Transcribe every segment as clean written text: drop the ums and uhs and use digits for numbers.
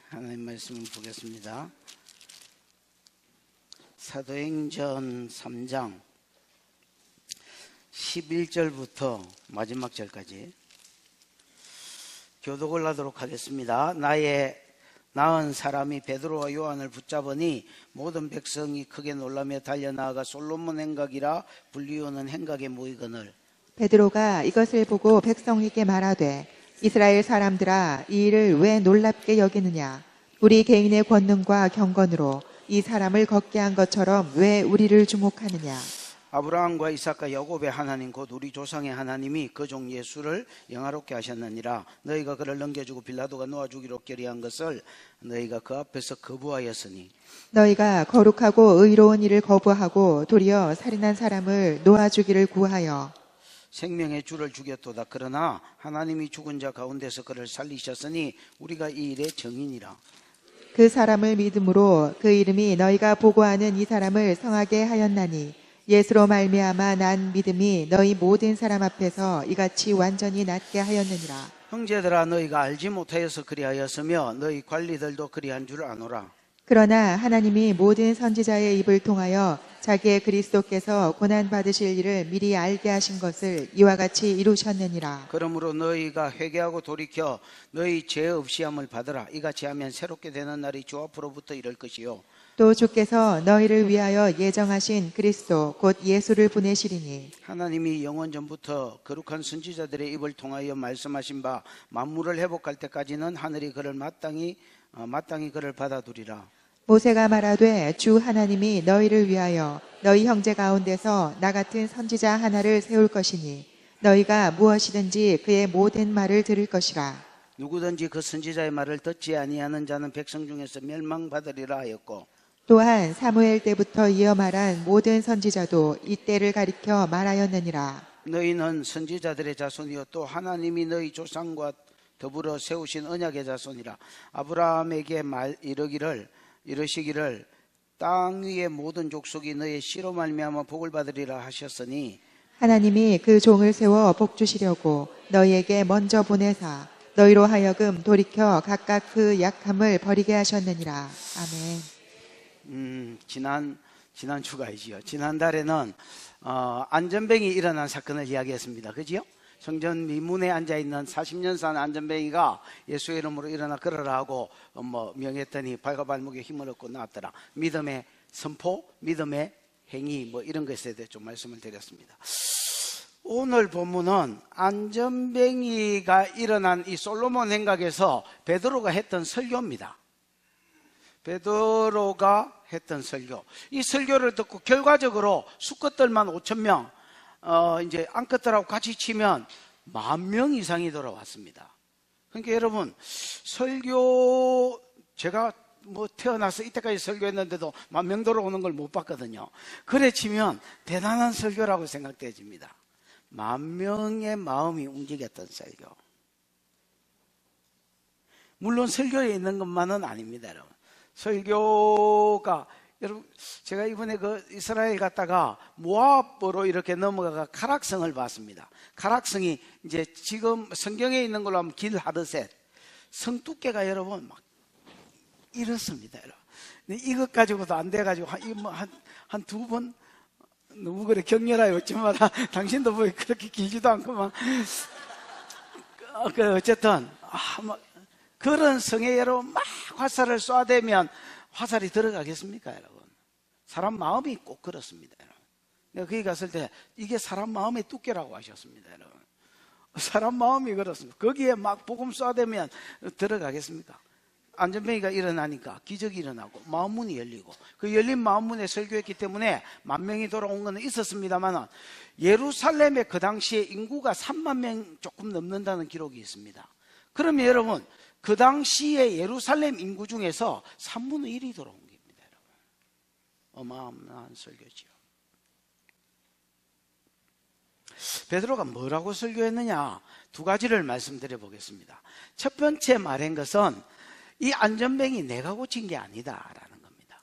하나님 말씀을 보겠습니다. 사도행전 3장 11절부터 마지막 절까지 교독을 하도록 하겠습니다. 나의 나은 사람이 베드로와 요한을 붙잡으니 모든 백성이 크게 놀라며 달려나아가 솔로몬 행각이라 불리우는 행각에 모이거늘. 베드로가 이것을 보고 백성에게 말하되 이스라엘 사람들아, 이 일을 왜 놀랍게 여기느냐? 우리 개인의 권능과 경건으로 이 사람을 걷게 한 것처럼 왜 우리를 주목하느냐? 아브라함과 이삭과 야곱의 하나님 곧 우리 조상의 하나님이 그 종 예수를 영화롭게 하셨느니라. 너희가 그를 넘겨주고 빌라도가 놓아주기로 결의한 것을 너희가 그 앞에서 거부하였으니, 너희가 거룩하고 의로운 일을 거부하고 도리어 살인한 사람을 놓아주기를 구하여 생명의 주를 죽였도다. 그러나 하나님이 죽은 자 가운데서 그를 살리셨으니 우리가 이 일의 증인이라. 그 사람을 믿음으로 그 이름이 너희가 보고하는 이 사람을 성하게 하였나니, 예수로 말미암아 난 믿음이 너희 모든 사람 앞에서 이같이 완전히 낫게 하였느니라. 형제들아, 너희가 알지 못하여서 그리하였으며 너희 관리들도 그리한 줄 아노라. 그러나 하나님이 모든 선지자의 입을 통하여 자기의 그리스도께서 고난받으실 일을 미리 알게 하신 것을 이와 같이 이루셨느니라. 그러므로 너희가 회개하고 돌이켜 너희 죄 없이 함을 받으라. 이같이 하면 새롭게 되는 날이 주 앞으로부터 이를 것이요, 또 주께서 너희를 위하여 예정하신 그리스도 곧 예수를 보내시리니, 하나님이 영원 전부터 거룩한 선지자들의 입을 통하여 말씀하신 바 만물을 회복할 때까지는 하늘이 그를 마땅히 그를 받아두리라. 모세가 말하되 주 하나님이 너희를 위하여 너희 형제 가운데서 나 같은 선지자 하나를 세울 것이니 너희가 무엇이든지 그의 모든 말을 들을 것이라. 누구든지 그 선지자의 말을 듣지 아니하는 자는 백성 중에서 멸망받으리라 하였고, 또한 사무엘 때부터 이어 말한 모든 선지자도 이때를 가리켜 말하였느니라. 너희는 선지자들의 자손이요 또 하나님이 너희 조상과 더불어 세우신 언약의 자손이라. 아브라함에게 이르시기를 땅 위의 모든 족속이 너의 씨로 말미암아 복을 받으리라 하셨으니, 하나님이 그 종을 세워 복 주시려고 너희에게 먼저 보내사 너희로 하여금 돌이켜 각각 그 약함을 버리게 하셨느니라. 아멘. 지난주가이지요. 지난달에는 안전뱅이 일어난 사건을 이야기했습니다. 그지요? 성전 미문에 앉아있는 40년 산 안전뱅이가 예수의 이름으로 일어나 걸어라 하고 명했더니 발과 발목에 힘을 얻고 나왔더라. 믿음의 선포, 믿음의 행위 이런 것에 대해 좀 말씀을 드렸습니다. 오늘 본문은 안전뱅이가 일어난 이 솔로몬 행각에서 베드로가 했던 설교입니다. 베드로가 했던 설교. 이 설교를 듣고 결과적으로 수컷들만 5,000명, 이제 암컷들하고 같이 치면 10,000명 이상이 돌아왔습니다. 그러니까 여러분, 설교, 제가 태어나서 이때까지 설교했는데도 10,000명 돌아오는 걸 못 봤거든요. 그래 치면 대단한 설교라고 생각되어집니다. 10,000명의 마음이 움직였던 설교. 물론 설교에 있는 것만은 아닙니다, 여러분. 설교가, 여러분, 제가 이번에 이스라엘 갔다가 모압으로 이렇게 넘어가가 카락성을 봤습니다. 카락성이 이제 지금 성경에 있는 걸로 하면 길 하드셋. 성 두께가 여러분 막 이렇습니다, 여러분. 근데 이것 가지고도 안 돼가지고 한 두 번 너무 그래 격렬하게 웃지 마라. 당신도 뭐 그렇게 길지도 않고만. 어쨌든 그런 성에 여러분 막 화살을 쏴대면 화살이 들어가겠습니까, 여러분? 사람 마음이 꼭 그렇습니다, 여러분. 내가 거기 갔을 때 이게 사람 마음의 두께라고 하셨습니다, 여러분. 사람 마음이 그렇습니다. 거기에 막 복음 쏴대면 들어가겠습니까? 안전뱅이가 일어나니까 기적이 일어나고 마음문이 열리고, 그 열린 마음문에 설교했기 때문에 10,000명이 돌아온 것은 있었습니다만, 예루살렘의 그 당시에 인구가 30,000명 조금 넘는다는 기록이 있습니다. 그러면 여러분, 그 당시에 예루살렘 인구 중에서 3분의 1이 돌아온 겁니다, 여러분. 어마어마한 설교지요. 베드로가 뭐라고 설교했느냐? 두 가지를 말씀드려 보겠습니다. 첫 번째 말한 것은 이 안전뱅이 내가 고친 게 아니다라는 겁니다.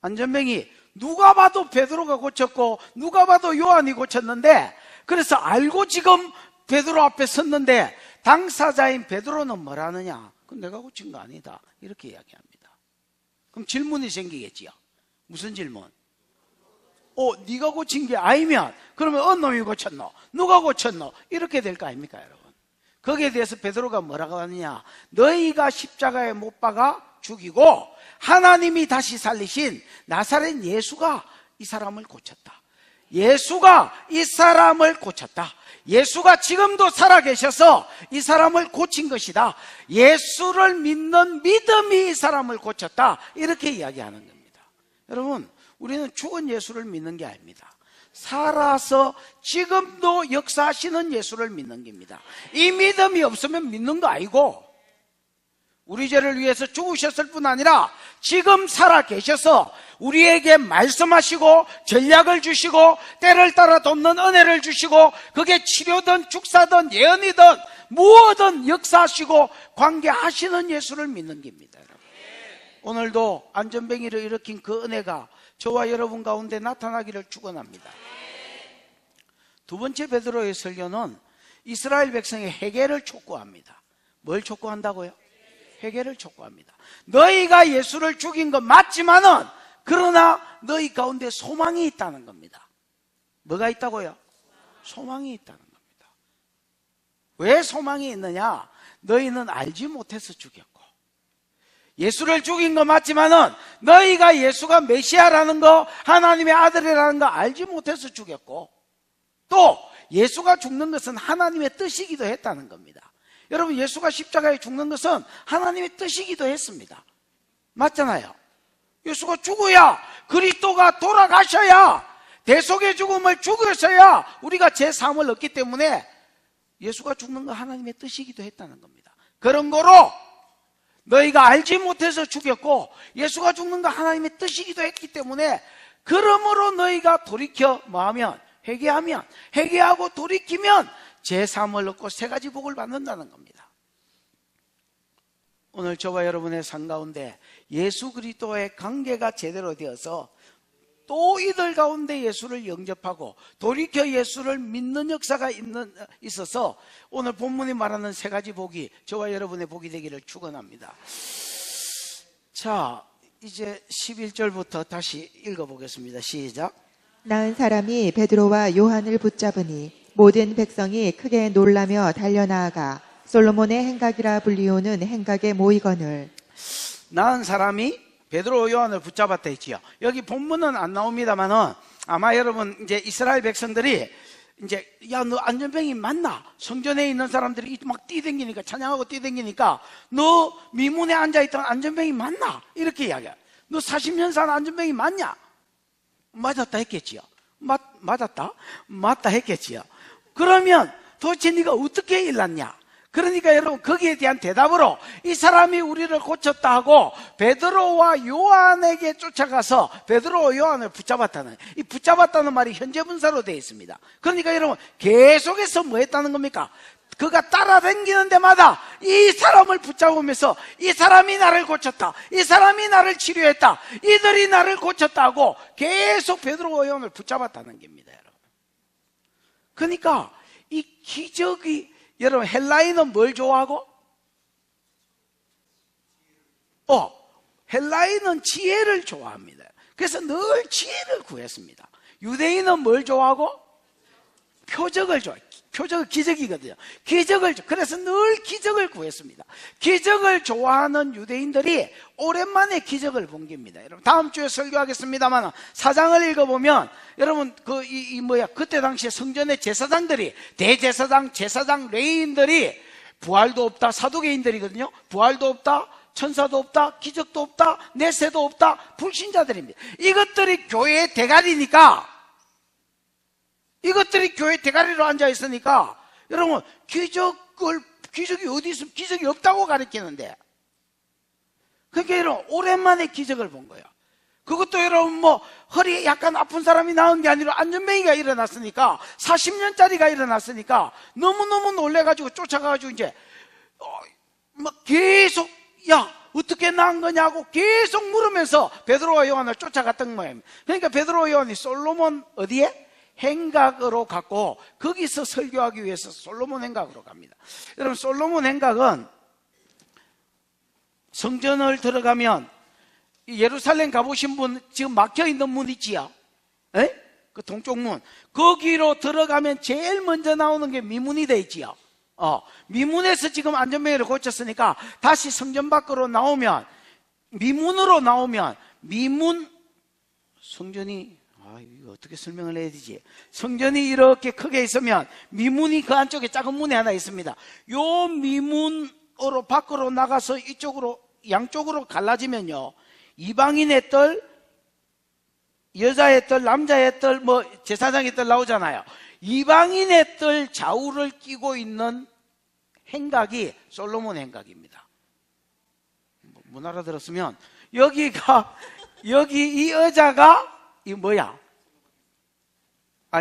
안전뱅이 누가 봐도 베드로가 고쳤고 누가 봐도 요한이 고쳤는데, 그래서 알고 지금 베드로 앞에 섰는데 당사자인 베드로는 뭐라느냐? 그건 내가 고친 거 아니다, 이렇게 이야기합니다. 그럼 질문이 생기겠지요. 무슨 질문? 네가 고친 게 아니면 그러면 어느 놈이 고쳤노? 누가 고쳤노? 이렇게 될 거 아닙니까, 여러분? 거기에 대해서 베드로가 뭐라고 하느냐? 너희가 십자가에 못 박아 죽이고 하나님이 다시 살리신 나사렛 예수가 이 사람을 고쳤다. 예수가 이 사람을 고쳤다. 예수가 지금도 살아계셔서 이 사람을 고친 것이다. 예수를 믿는 믿음이 이 사람을 고쳤다. 이렇게 이야기하는 겁니다. 여러분, 우리는 죽은 예수를 믿는 게 아닙니다. 살아서 지금도 역사하시는 예수를 믿는 겁니다. 이 믿음이 없으면 믿는 거 아니고, 우리 죄를 위해서 죽으셨을 뿐 아니라 지금 살아 계셔서 우리에게 말씀하시고 전략을 주시고 때를 따라 돕는 은혜를 주시고, 그게 치료든 축사든 예언이든 무엇든 역사하시고 관계하시는 예수를 믿는 겁니다. 여러분. 오늘도 안전뱅이를 일으킨 그 은혜가 저와 여러분 가운데 나타나기를 축원합니다. 두 번째 베드로의 설교는 이스라엘 백성의 회개를 촉구합니다. 뭘 촉구한다고요? 회개를 촉구합니다. 너희가 예수를 죽인 건 맞지만은 그러나 너희 가운데 소망이 있다는 겁니다. 뭐가 있다고요? 소망이 있다는 겁니다. 왜 소망이 있느냐? 너희는 알지 못해서 죽였고, 예수를 죽인 거 맞지만은 너희가 예수가 메시아라는 거, 하나님의 아들이라는 거 알지 못해서 죽였고, 또 예수가 죽는 것은 하나님의 뜻이기도 했다는 겁니다. 여러분, 예수가 십자가에 죽는 것은 하나님의 뜻이기도 했습니다. 맞잖아요. 예수가 죽어야, 그리스도가 돌아가셔야, 대속의 죽음을 죽으셔야 우리가 제3을 얻기 때문에 예수가 죽는 건 하나님의 뜻이기도 했다는 겁니다. 그런 거로 너희가 알지 못해서 죽였고 예수가 죽는 건 하나님의 뜻이기도 했기 때문에, 그러므로 너희가 돌이켜 뭐하면? 회개하면, 회개하고 돌이키면 제3을 얻고 세 가지 복을 받는다는 겁니다. 오늘 저와 여러분의 삶 가운데 예수 그리스도의 관계가 제대로 되어서 또 이들 가운데 예수를 영접하고 돌이켜 예수를 믿는 역사가 있어서 오늘 본문이 말하는 세 가지 복이 저와 여러분의 복이 되기를 축원합니다. 자, 이제 11절부터 다시 읽어보겠습니다. 시작. 나은 사람이 베드로와 요한을 붙잡으니 모든 백성이 크게 놀라며 달려나아가 솔로몬의 행각이라 불리우는 행각에 모이거늘. 나은 사람이 베드로 요한을 붙잡았다 했지요. 여기 본문은 안 나옵니다만은 아마 여러분 이제 이스라엘 백성들이 이제 야, 너 안전병이 맞나? 성전에 있는 사람들이 막 뛰댕기니까, 찬양하고 뛰댕기니까 너 미문에 앉아있던 안전병이 맞나? 이렇게 이야기해. 너 40년 산 안전병이 맞냐? 맞았다 했겠지요. 맞았다? 맞다 했겠지요. 그러면 도대체 네가 어떻게 일났냐? 그러니까 여러분, 거기에 대한 대답으로 이 사람이 우리를 고쳤다 하고 베드로와 요한에게 쫓아가서 베드로와 요한을 붙잡았다는, 이 붙잡았다는 말이 현재 분사로 되어 있습니다. 그러니까 여러분, 계속해서 뭐 했다는 겁니까? 그가 따라다니는 데마다 이 사람을 붙잡으면서 이 사람이 나를 고쳤다, 이 사람이 나를 치료했다, 이들이 나를 고쳤다 하고 계속 베드로와 요한을 붙잡았다는 겁니다, 여러분. 그러니까 이 기적이, 여러분, 헬라인은 뭘 좋아하고? 헬라인은 지혜를 좋아합니다. 그래서 늘 지혜를 구했습니다. 유대인은 뭘 좋아하고? 표적을 좋아해요. 표적은 기적이거든요. 그래서 늘 기적을 구했습니다. 기적을 좋아하는 유대인들이 오랜만에 기적을 본 겁니다. 여러분, 다음 주에 설교하겠습니다만 사장을 읽어보면 여러분, 그때 당시에 성전의 제사장들이, 대제사장, 제사장, 레위인들이 부활도 없다, 사두개인들이거든요. 부활도 없다, 천사도 없다, 기적도 없다, 내세도 없다, 불신자들입니다. 이것들이 교회의 대가리니까, 이것들이 교회 대가리로 앉아있으니까 여러분, 기적이 어디 있으면 기적이 없다고 가르치는데, 그러니까 여러분, 오랜만에 기적을 본 거예요. 그것도 여러분 허리 약간 아픈 사람이 나은 게 아니라 안전뱅이가 일어났으니까, 40년짜리가 일어났으니까 너무너무 놀래가지고 쫓아가가지고 이제 계속 야, 어떻게 나은 거냐고 계속 물으면서 베드로와 요한을 쫓아갔던 거예요. 그러니까 베드로와 요한이 솔로몬 어디에? 행각으로 갔고 거기서 설교하기 위해서 솔로몬 행각으로 갑니다. 여러분, 솔로몬 행각은 성전을 들어가면 예루살렘 가보신 분 지금 막혀있는 문 있지요? 에? 그 동쪽 문, 거기로 들어가면 제일 먼저 나오는 게 미문이 돼 있지요. 미문에서 지금 안전벨을 고쳤으니까 다시 성전 밖으로 나오면, 미문으로 나오면, 미문 성전이, 이거 어떻게 설명을 해야 되지? 성전이 이렇게 크게 있으면 미문이 그 안쪽에 작은 문이 하나 있습니다. 요 미문으로 밖으로 나가서 이쪽으로 양쪽으로 갈라지면요, 이방인의 뜰, 여자의 뜰, 남자의 뜰, 뭐 제사장의 뜰 나오잖아요. 이방인의 뜰 좌우를 끼고 있는 행각이 솔로몬 행각입니다. 못 알아들었으면 여기가, 여기 이 여자가 이 뭐야?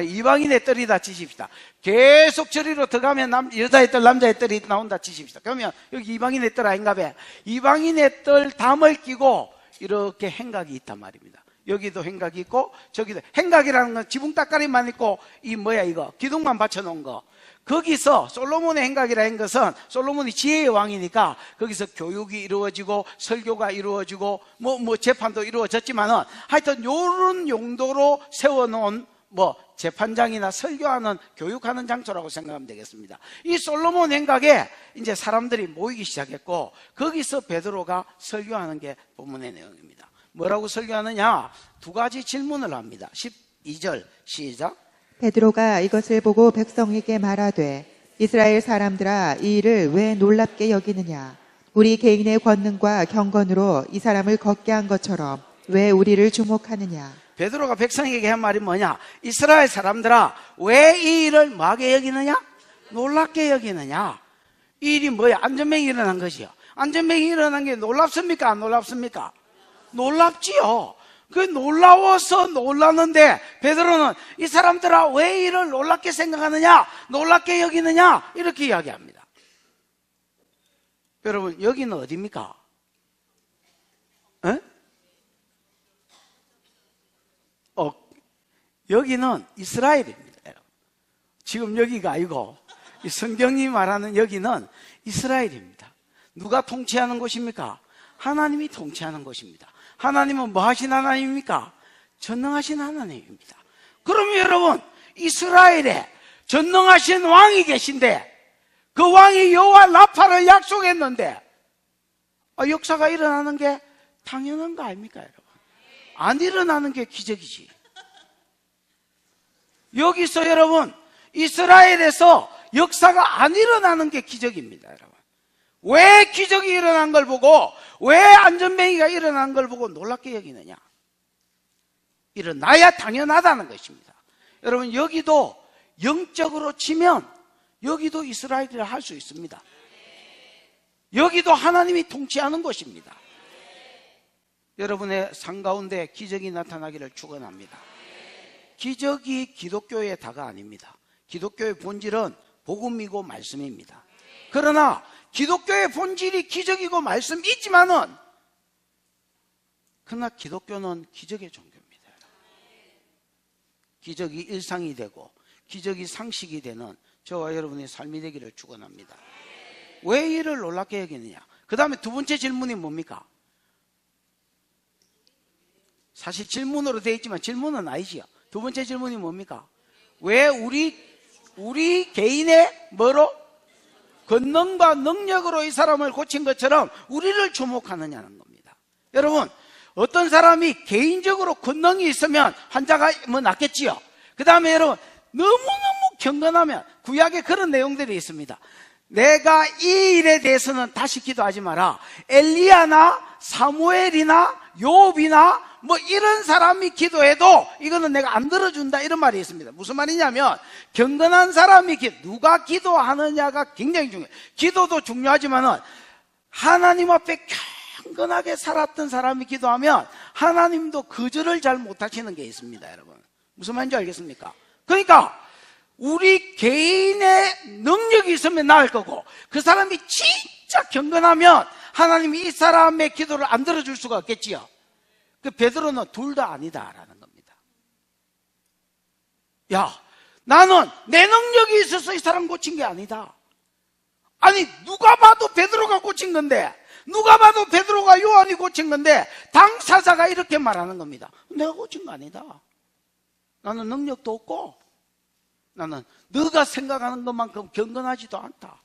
이방인의 뜰이다 치십시다. 계속 저리로 들어가면 여자의 뜰, 남자의 뜰이 나온다 치십시다. 그러면 여기 이방인의 뜰 아닌가 봐. 이방인의 뜰 담을 끼고 이렇게 행각이 있단 말입니다. 여기도 행각이 있고 저기도. 행각이라는 건 지붕 따까리만 있고 이 뭐야 이거 기둥만 받쳐놓은 거. 거기서 솔로몬의 행각이라 한 것은 솔로몬이 지혜의 왕이니까 거기서 교육이 이루어지고 설교가 이루어지고 뭐 재판도 이루어졌지만은 하여튼 요런 용도로 세워놓은 뭐 재판장이나 설교하는 교육하는 장소라고 생각하면 되겠습니다. 이 솔로몬 행각에 이제 사람들이 모이기 시작했고 거기서 베드로가 설교하는 게 본문의 내용입니다. 뭐라고 설교하느냐? 두 가지 질문을 합니다. 12절 시작. 베드로가 이것을 보고 백성에게 말하되 이스라엘 사람들아 이 일을 왜 놀랍게 여기느냐? 우리 개인의 권능과 경건으로 이 사람을 걷게 한 것처럼 왜 우리를 주목하느냐? 베드로가 백성에게 한 말이 뭐냐? 이스라엘 사람들아 왜 이 일을 뭐하게 여기느냐? 놀랍게 여기느냐? 이 일이 뭐야? 안전병이 일어난 것이요. 안전병이 일어난 게 놀랍습니까? 안 놀랍습니까? 놀랍지요. 그 놀라워서 놀랐는데 베드로는 이 사람들아 왜 이를 놀랍게 생각하느냐, 놀랍게 여기느냐 이렇게 이야기합니다. 여러분 여기는 어디입니까? 에? 여기는 이스라엘입니다. 여러분. 지금 여기가 아니고 이 성경이 말하는 여기는 이스라엘입니다. 누가 통치하는 곳입니까? 하나님이 통치하는 곳입니다. 하나님은 뭐 하신 하나님입니까? 전능하신 하나님입니다. 그러면 여러분 이스라엘에 전능하신 왕이 계신데 그 왕이 여호와 라파를 약속했는데 역사가 일어나는 게 당연한 거 아닙니까 여러분? 안 일어나는 게 기적이지. 여기서 여러분 이스라엘에서 역사가 안 일어나는 게 기적입니다 여러분. 왜 기적이 일어난 걸 보고 왜 안전뱅이가 일어난 걸 보고 놀랍게 여기느냐? 일어나야 당연하다는 것입니다. 여러분 여기도 영적으로 치면 여기도 이스라엘이라 할 수 있습니다. 여기도 하나님이 통치하는 곳입니다. 여러분의 삶 가운데 기적이 나타나기를 축원합니다. 기적이 기독교의 다가 아닙니다. 기독교의 본질은 복음이고 말씀입니다. 그러나 기독교의 본질이 기적이고 말씀이지만은 그러나 기독교는 기적의 종교입니다. 기적이 일상이 되고 기적이 상식이 되는 저와 여러분의 삶이 되기를 축원합니다. 왜 이를 놀랍게 여기느냐? 그 다음에 두 번째 질문이 뭡니까? 사실 질문으로 되어 있지만 질문은 아니지요. 두 번째 질문이 뭡니까? 왜 우리 개인의 뭐로? 권능과 능력으로 이 사람을 고친 것처럼 우리를 주목하느냐는 겁니다. 여러분 어떤 사람이 개인적으로 권능이 있으면 환자가 뭐 낫겠지요. 그 다음에 여러분 너무너무 경건하면 구약에 그런 내용들이 있습니다. 내가 이 일에 대해서는 다시 기도하지 마라. 엘리야나 사무엘이나 욥이나 뭐 이런 사람이 기도해도 이거는 내가 안 들어준다 이런 말이 있습니다. 무슨 말이냐면 경건한 사람이 누가 기도하느냐가 굉장히 중요해요. 기도도 중요하지만은 하나님 앞에 경건하게 살았던 사람이 기도하면 하나님도 거절을 잘 못하시는 게 있습니다. 여러분 무슨 말인지 알겠습니까? 그러니까 우리 개인의 능력이 있으면 나을 거고 그 사람이 진짜 경건하면 하나님이 이 사람의 기도를 안 들어줄 수가 없겠지요. 그 베드로는 둘 다 아니다라는 겁니다. 야, 나는 내 능력이 있어서 이 사람 고친 게 아니다. 아니, 누가 봐도 베드로가 고친 건데, 누가 봐도 베드로가 요한이 고친 건데, 당사자가 이렇게 말하는 겁니다. 내가 고친 거 아니다. 나는 능력도 없고, 나는 너가 생각하는 것만큼 경건하지도 않다.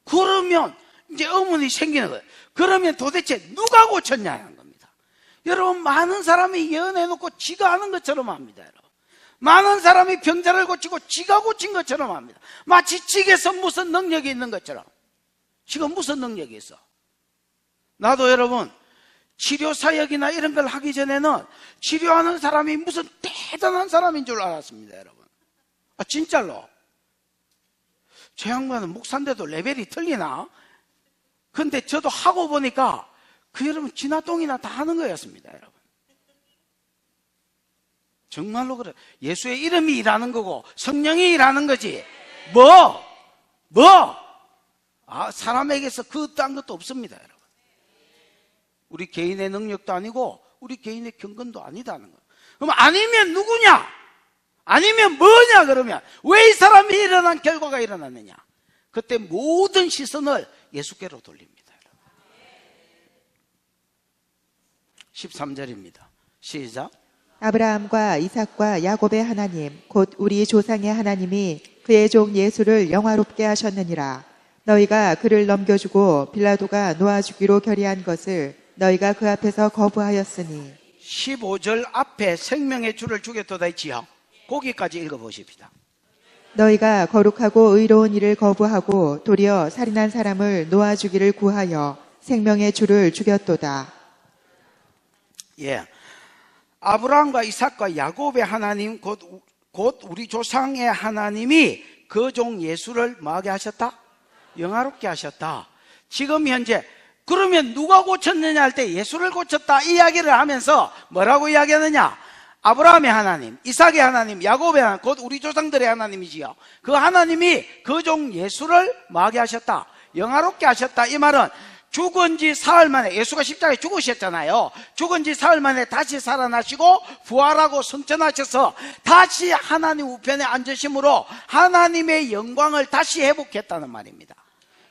그러면 이제 의문이 생기는 거예요. 그러면 도대체 누가 고쳤냐는 겁니다. 여러분, 많은 사람이 예언해놓고 지가 하는 것처럼 합니다. 여러분, 많은 사람이 병자를 고치고 지가 고친 것처럼 합니다. 마치 지게서 무슨 능력이 있는 것처럼. 지가 무슨 능력이 있어? 나도 여러분, 치료사역이나 이런 걸 하기 전에는 치료하는 사람이 무슨 대단한 사람인 줄 알았습니다. 여러분, 진짜로. 제 양반은 목사인데도 레벨이 틀리나? 근데 저도 하고 보니까 그 여러분 지나똥이나 다 하는 거였습니다. 여러분, 정말로 그래. 예수의 이름이 일하는 거고 성령이 일하는 거지. 사람에게서 그 딴 것도 없습니다. 여러분, 우리 개인의 능력도 아니고 우리 개인의 경건도 아니다는 거. 그럼 아니면 누구냐? 아니면 뭐냐? 그러면 왜 이 사람이 일어난 결과가 일어났느냐? 그때 모든 시선을 예수께로 돌립니다. 13절입니다. 시작. 아브라함과 이삭과 야곱의 하나님 곧 우리 조상의 하나님이 그의 종 예수를 영화롭게 하셨느니라. 너희가 그를 넘겨주고 빌라도가 놓아주기로 결의한 것을 너희가 그 앞에서 거부하였으니. 15절 앞에 생명의 주를 주겠도다 했지요. 거기까지 읽어보십시다. 너희가 거룩하고 의로운 일을 거부하고 도리어 살인한 사람을 놓아주기를 구하여 생명의 주를 죽였도다. 예, 아브라함과 이삭과 야곱의 하나님 곧 우리 조상의 하나님이 그 종 예수를 뭐하게 하셨다? 영화롭게 하셨다. 지금 현재 그러면 누가 고쳤느냐 할 때 예수를 고쳤다 이야기를 하면서 뭐라고 이야기하느냐? 아브라함의 하나님, 이삭의 하나님, 야곱의 하나님, 곧 우리 조상들의 하나님이지요. 그 하나님이 그 종 예수를 뭐하게 하셨다? 영화롭게 하셨다. 이 말은 죽은 지 사흘 만에, 예수가 십자가에 죽으셨잖아요. 죽은 지 사흘 만에 다시 살아나시고 부활하고 승천하셔서 다시 하나님 우편에 앉으심으로 하나님의 영광을 다시 회복했다는 말입니다.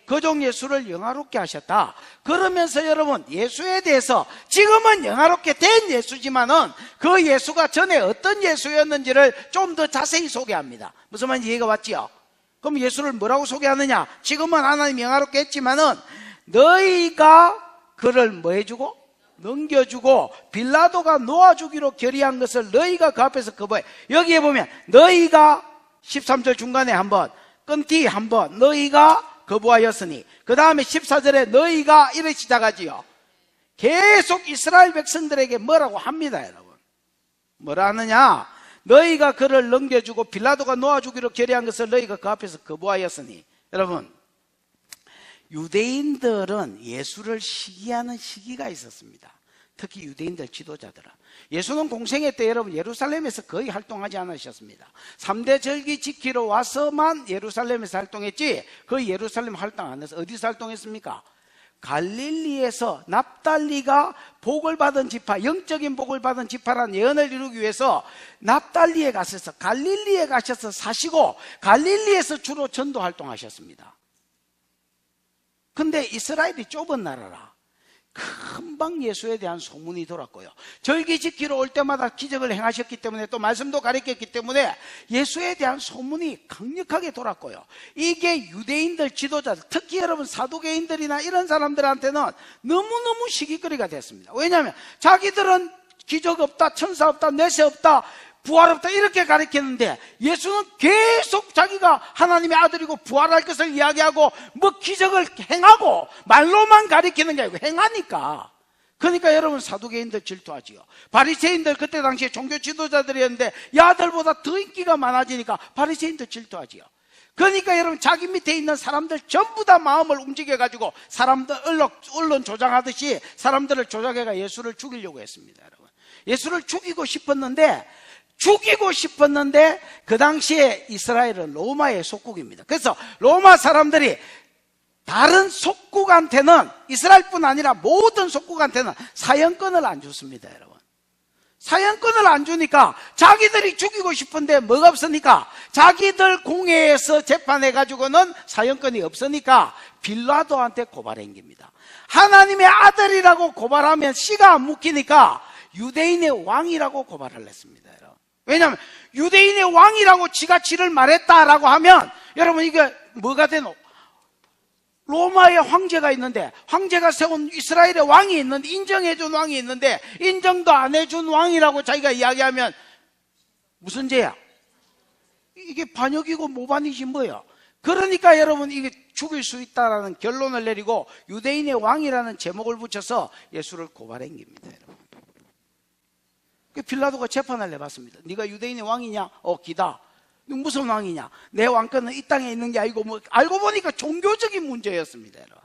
그 종 예수를 영화롭게 하셨다. 그러면서 여러분, 예수에 대해서 지금은 영화롭게 된 예수지만은 그 예수가 전에 어떤 예수였는지를 좀 더 자세히 소개합니다. 무슨 말인지 이해가 왔지요? 그럼 예수를 뭐라고 소개하느냐? 지금은 하나님 영화롭게 했지만은 너희가 그를 뭐 해주고? 넘겨주고 빌라도가 놓아주기로 결의한 것을 너희가 그 앞에서 거부해. 여기에 보면 너희가 13절 중간에 한번 끈티 한번 너희가 거부하였으니, 그 다음에 14절에 너희가 이래 시작하지요. 계속 이스라엘 백성들에게 뭐라고 합니다. 여러분, 뭐라 하느냐? 너희가 그를 넘겨주고 빌라도가 놓아주기로 결의한 것을 너희가 그 앞에서 거부하였으니. 여러분, 유대인들은 예수를 시기하는 시기가 있었습니다. 특히 유대인들 지도자들은. 예수는 공생애 때 여러분 예루살렘에서 거의 활동하지 않으셨습니다. 3대 절기 지키러 와서만 예루살렘에서 활동했지 거의 예루살렘 활동 안 해서 어디서 활동했습니까? 갈릴리에서 납달리가 복을 받은 지파, 영적인 복을 받은 지파라는 예언을 이루기 위해서 납달리에 가셔서 갈릴리에 가셔서 사시고 갈릴리에서 주로 전도 활동하셨습니다. 근데 이스라엘이 좁은 나라라 금방 예수에 대한 소문이 돌았고요. 절기 지키러 올 때마다 기적을 행하셨기 때문에 또 말씀도 가르쳤기 때문에 예수에 대한 소문이 강력하게 돌았고요. 이게 유대인들 지도자들, 특히 여러분 사두개인들이나 이런 사람들한테는 너무너무 시기거리가 됐습니다. 왜냐하면 자기들은 기적 없다, 천사 없다, 내세 없다, 부활 없다 이렇게 가르치는데 예수는 계속 자기가 하나님의 아들이고 부활할 것을 이야기하고 뭐 기적을 행하고 말로만 가르치는 게 아니고 행하니까. 그러니까 여러분 사두개인들 질투하지요. 바리새인들 그때 당시에 종교 지도자들이었는데 야들보다 더 인기가 많아지니까 바리새인들 질투하지요. 그러니까 여러분 자기 밑에 있는 사람들 전부 다 마음을 움직여가지고 사람들 언론 조장하듯이 사람들을 조작해가 예수를 죽이려고 했습니다. 여러분, 예수를 죽이고 싶었는데 그 당시에 이스라엘은 로마의 속국입니다. 그래서 로마 사람들이 다른 속국한테는, 이스라엘뿐 아니라 모든 속국한테는 사형권을 안 줬습니다. 여러분, 사형권을 안 주니까 자기들이 죽이고 싶은데 뭐가 없으니까 자기들 공회에서 재판해가지고는 사형권이 없으니까 빌라도한테 고발한 겁니다. 하나님의 아들이라고 고발하면 씨가 안 묵히니까 유대인의 왕이라고 고발을 했습니다. 왜냐하면 유대인의 왕이라고 지가 지를 말했다라고 하면 여러분 이게 뭐가 되노? 로마의 황제가 있는데 황제가 세운 이스라엘의 왕이 있는데 인정해준 왕이 있는데 인정도 안 해준 왕이라고 자기가 이야기하면 무슨 죄야? 이게 반역이고 모반이지 뭐야. 그러니까 여러분 이게 죽일 수 있다라는 결론을 내리고 유대인의 왕이라는 제목을 붙여서 예수를 고발한 겁니다. 여러분. 빌라도가 재판을 내봤습니다. 네가 유대인의 왕이냐? 기다. 무슨 왕이냐? 내 왕권은 이 땅에 있는 게 아니고 알고 보니까 종교적인 문제였습니다. 여러분.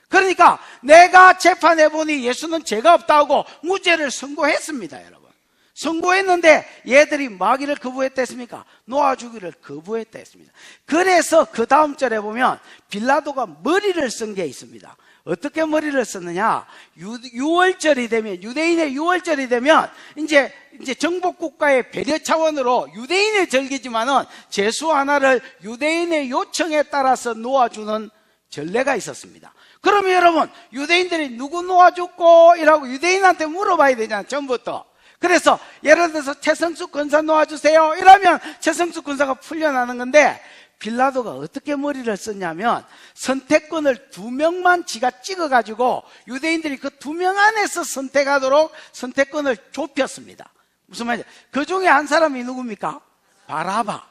그러니까 내가 재판해보니 예수는 죄가 없다고 무죄를 선고했습니다. 여러분. 선고했는데 얘들이 마귀를 거부했다 했습니까? 놓아주기를 거부했다 했습니다. 그래서 그 다음 절에 보면 빌라도가 머리를 쓴 게 있습니다. 어떻게 머리를 썼느냐? 6월절이 되면, 유대인의 6월절이 되면 이제 정복국가의 배려 차원으로 유대인의 절기지만은 제수 하나를 유대인의 요청에 따라서 놓아주는 전례가 있었습니다. 그러면 여러분, 유대인들이 누구 놓아줬고? 이라고 유대인한테 물어봐야 되잖아요, 전부터. 그래서 예를 들어서 최성수 권사 놓아주세요. 이러면 최성수 권사가 풀려나는 건데 빌라도가 어떻게 머리를 썼냐면 선택권을 2명만 지가 찍어가지고 유대인들이 그 2명 안에서 선택하도록 선택권을 좁혔습니다. 무슨 말이죠? 그 중에 한 사람이 누굽니까? 바라바.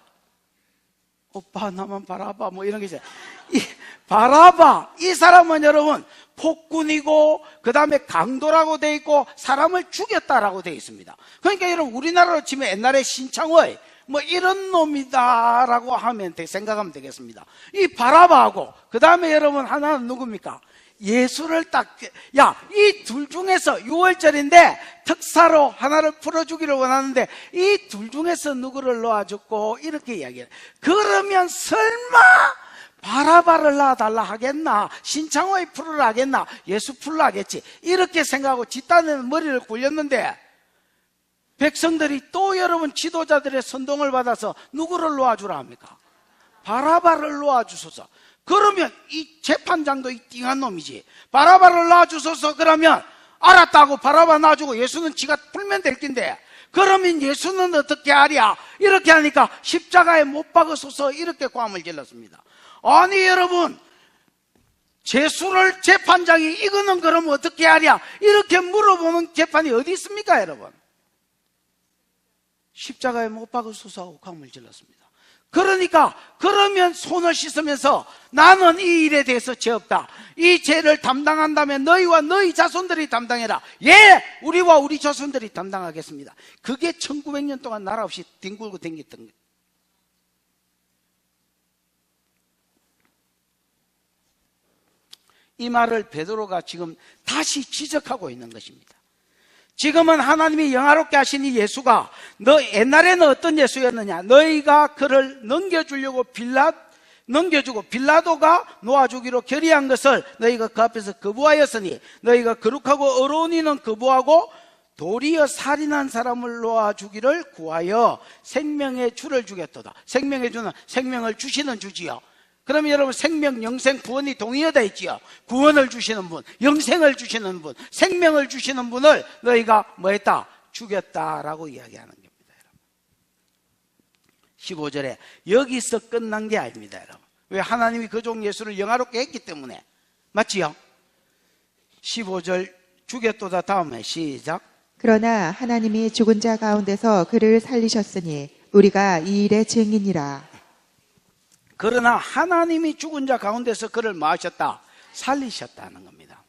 오빠 나만 바라바 뭐 이런 게 있어요. 이 바라바 이 사람은 여러분 폭군이고 그 다음에 강도라고 돼 있고 사람을 죽였다라고 돼 있습니다. 그러니까 여러분 우리나라로 치면 옛날에 신창의 뭐 이런 놈이다라고 하면 생각하면 되겠습니다. 이 바라바하고 그 다음에 여러분 하나는 누굽니까? 예수를 이 둘 중에서 6월절인데 특사로 하나를 풀어주기를 원하는데 이 둘 중에서 누구를 놓아줬고 이렇게 이야기해요. 그러면 설마 바라바를 놔달라 하겠나? 신창호의 풀으라 하겠나? 예수 풀라 하겠지. 이렇게 생각하고 뒷단에는 머리를 굴렸는데 백성들이 또 여러분 지도자들의 선동을 받아서 누구를 놓아주라 합니까? 바라바를 놓아주소서. 그러면 이 재판장도 이 띵한 놈이지. 바라바를 놔주소서. 그러면 알았다고 바라바 놔주고 예수는 지가 풀면 될 낀데 그러면 예수는 어떻게 하랴? 이렇게 하니까 십자가에 못 박으소서 이렇게 고함을 질렀습니다. 아니 여러분 제수를 재판장이 이거는 그럼 어떻게 하랴? 이렇게 물어보는 재판이 어디 있습니까 여러분? 십자가에 못 박으소서 하고 고함을 질렀습니다. 그러니까 그러면 손을 씻으면서 나는 이 일에 대해서 죄 없다. 이 죄를 담당한다면 너희와 너희 자손들이 담당해라. 예, 우리와 우리 자손들이 담당하겠습니다. 그게 1900년 동안 나라 없이 뒹굴고 댕겼던 거예요. 이 말을 베드로가 지금 다시 지적하고 있는 것입니다. 지금은 하나님이 영화롭게 하신 이 예수가 옛날에는 어떤 예수였느냐? 너희가 그를 넘겨주고 빌라도가 놓아주기로 결의한 것을 너희가 그 앞에서 거부하였으니 너희가 거룩하고 어려운 이는 거부하고 도리어 살인한 사람을 놓아주기를 구하여 생명의 주를 주겠도다. 생명의 주는 생명을 주시는 주지요. 그러면 여러분 생명, 영생, 구원이 동의어다 있지요. 구원을 주시는 분, 영생을 주시는 분, 생명을 주시는 분을 너희가 뭐 했다? 죽였다라고 이야기하는 겁니다. 여러분. 15절에 여기서 끝난 게 아닙니다. 여러분. 왜? 하나님이 그 종 예수를 영화롭게 했기 때문에. 맞지요? 15절 죽였도다 다음에 시작. 그러나 하나님이 죽은 자 가운데서 그를 살리셨으니 우리가 이 일의 증인이라. 그러나 하나님이 죽은 자 가운데서 그를 뭐 하셨다? 살리셨다는 겁니다.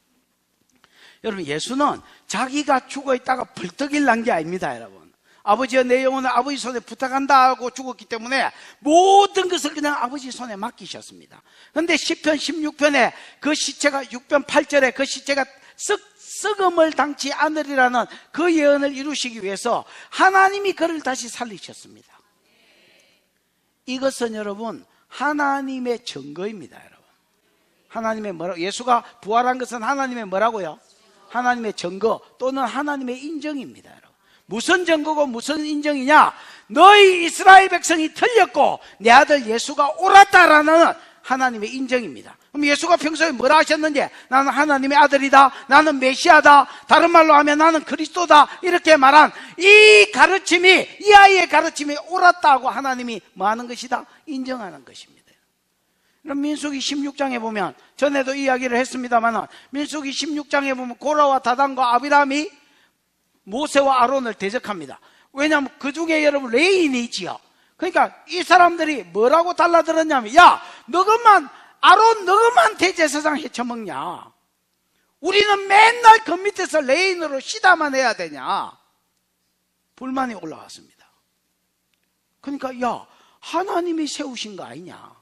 여러분 예수는 자기가 죽어있다가 벌떡 일어난 게 아닙니다. 여러분 아버지여 내 영혼을 아버지 손에 부탁한다 하고 죽었기 때문에 모든 것을 그냥 아버지 손에 맡기셨습니다. 그런데 시편 16편에 그 시체가 6편 8절에 그 시체가 썩음을 당치 않으리라는 그 예언을 이루시기 위해서 하나님이 그를 다시 살리셨습니다. 이것은 여러분 하나님의 증거입니다. 여러분 하나님의 예수가 부활한 것은 하나님의 뭐라고요? 하나님의 증거 또는 하나님의 인정입니다. 여러분 무슨 증거고 무슨 인정이냐? 너희 이스라엘 백성이 틀렸고 내 아들 예수가 옳았다라는 하나님의 인정입니다. 그럼 예수가 평소에 뭐라 하셨는지, 나는 하나님의 아들이다, 나는 메시아다, 다른 말로 하면 나는 그리스도다, 이렇게 말한 이 가르침이, 이 아이의 가르침이 옳았다고 하나님이 뭐 하는 것이다? 인정하는 것입니다. 그럼 민수기 16장에 보면, 전에도 이야기를 했습니다만, 민수기 16장에 보면 고라와 다단과 아비람이 모세와 아론을 대적합니다. 왜냐하면 그 중에 여러분 레인이 있지요. 그러니까 이 사람들이 뭐라고 달라들었냐면, 야, 너것만, 아론 너것만 대제사장 헤쳐먹냐? 우리는 맨날 그 밑에서 레인으로 시다만 해야 되냐? 불만이 올라왔습니다. 그러니까 야, 하나님이 세우신 거 아니냐?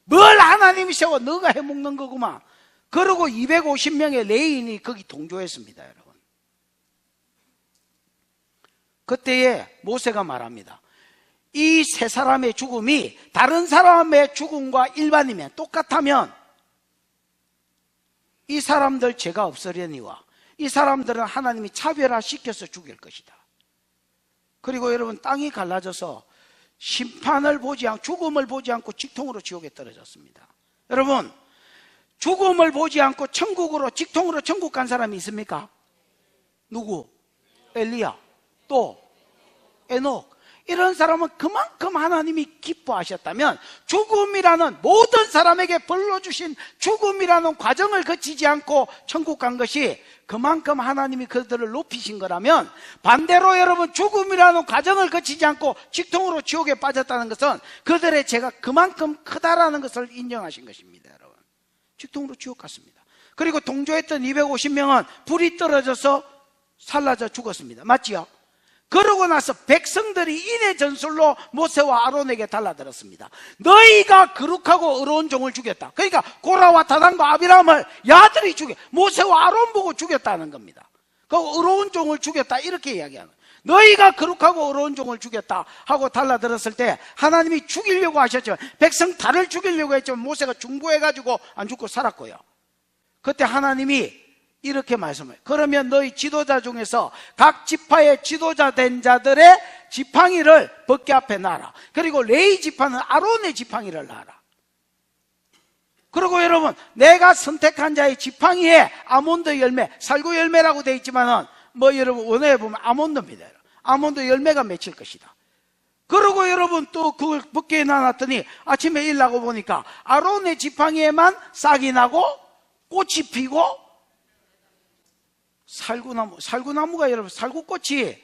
뭘 하나님이 세워? 너가 해먹는 거구만. 그러고 250명의 레인이 거기 동조했습니다, 여러분. 그때에 모세가 말합니다. 이 세 사람의 죽음이 다른 사람의 죽음과 일반이면 똑같다면 이 사람들 죄가 없으려니와 이 사람들은 하나님이 차별화시켜서 죽일 것이다. 그리고 여러분, 땅이 갈라져서 심판을 보지 않고, 죽음을 보지 않고 직통으로 지옥에 떨어졌습니다. 여러분, 죽음을 보지 않고 천국으로, 직통으로 천국 간 사람이 있습니까? 누구? 엘리야, 또 에녹. 이런 사람은 그만큼 하나님이 기뻐하셨다면 죽음이라는, 모든 사람에게 벌로 주신 죽음이라는 과정을 거치지 않고 천국 간 것이 그만큼 하나님이 그들을 높이신 거라면, 반대로 여러분, 죽음이라는 과정을 거치지 않고 직통으로 지옥에 빠졌다는 것은 그들의 죄가 그만큼 크다라는 것을 인정하신 것입니다. 여러분, 직통으로 지옥 갔습니다. 그리고 동조했던 250명은 불이 떨어져서 살라져 죽었습니다. 맞지요? 그러고 나서 백성들이 인의 전술로 모세와 아론에게 달라들었습니다. 너희가 거룩하고 의로운 종을 죽였다. 그러니까 고라와 다단과 아비람을 야들이 죽여, 모세와 아론 보고 죽였다는 겁니다. 그 의로운 종을 죽였다, 이렇게 이야기하는 거예요. 너희가 거룩하고 의로운 종을 죽였다 하고 달라들었을 때 하나님이 죽이려고 하셨지만, 백성 다를 죽이려고 했지만 모세가 중보해가지고 안 죽고 살았고요. 그때 하나님이 이렇게 말씀해요. 그러면 너희 지도자 중에서 각 지파의 지도자 된 자들의 지팡이를 법궤 앞에 놔라. 그리고 레위 지파는 아론의 지팡이를 놔라. 그리고 여러분, 내가 선택한 자의 지팡이에 아몬드 열매, 살구 열매라고 되어 있지만은 뭐 여러분 원어에 보면 아몬드입니다. 아몬드 열매가 맺힐 것이다. 그리고 여러분 또 그걸 법궤에 놔놨더니 아침에 일어나고 보니까 아론의 지팡이에만 싹이 나고 꽃이 피고 살구나무가 여러분, 살구꽃이,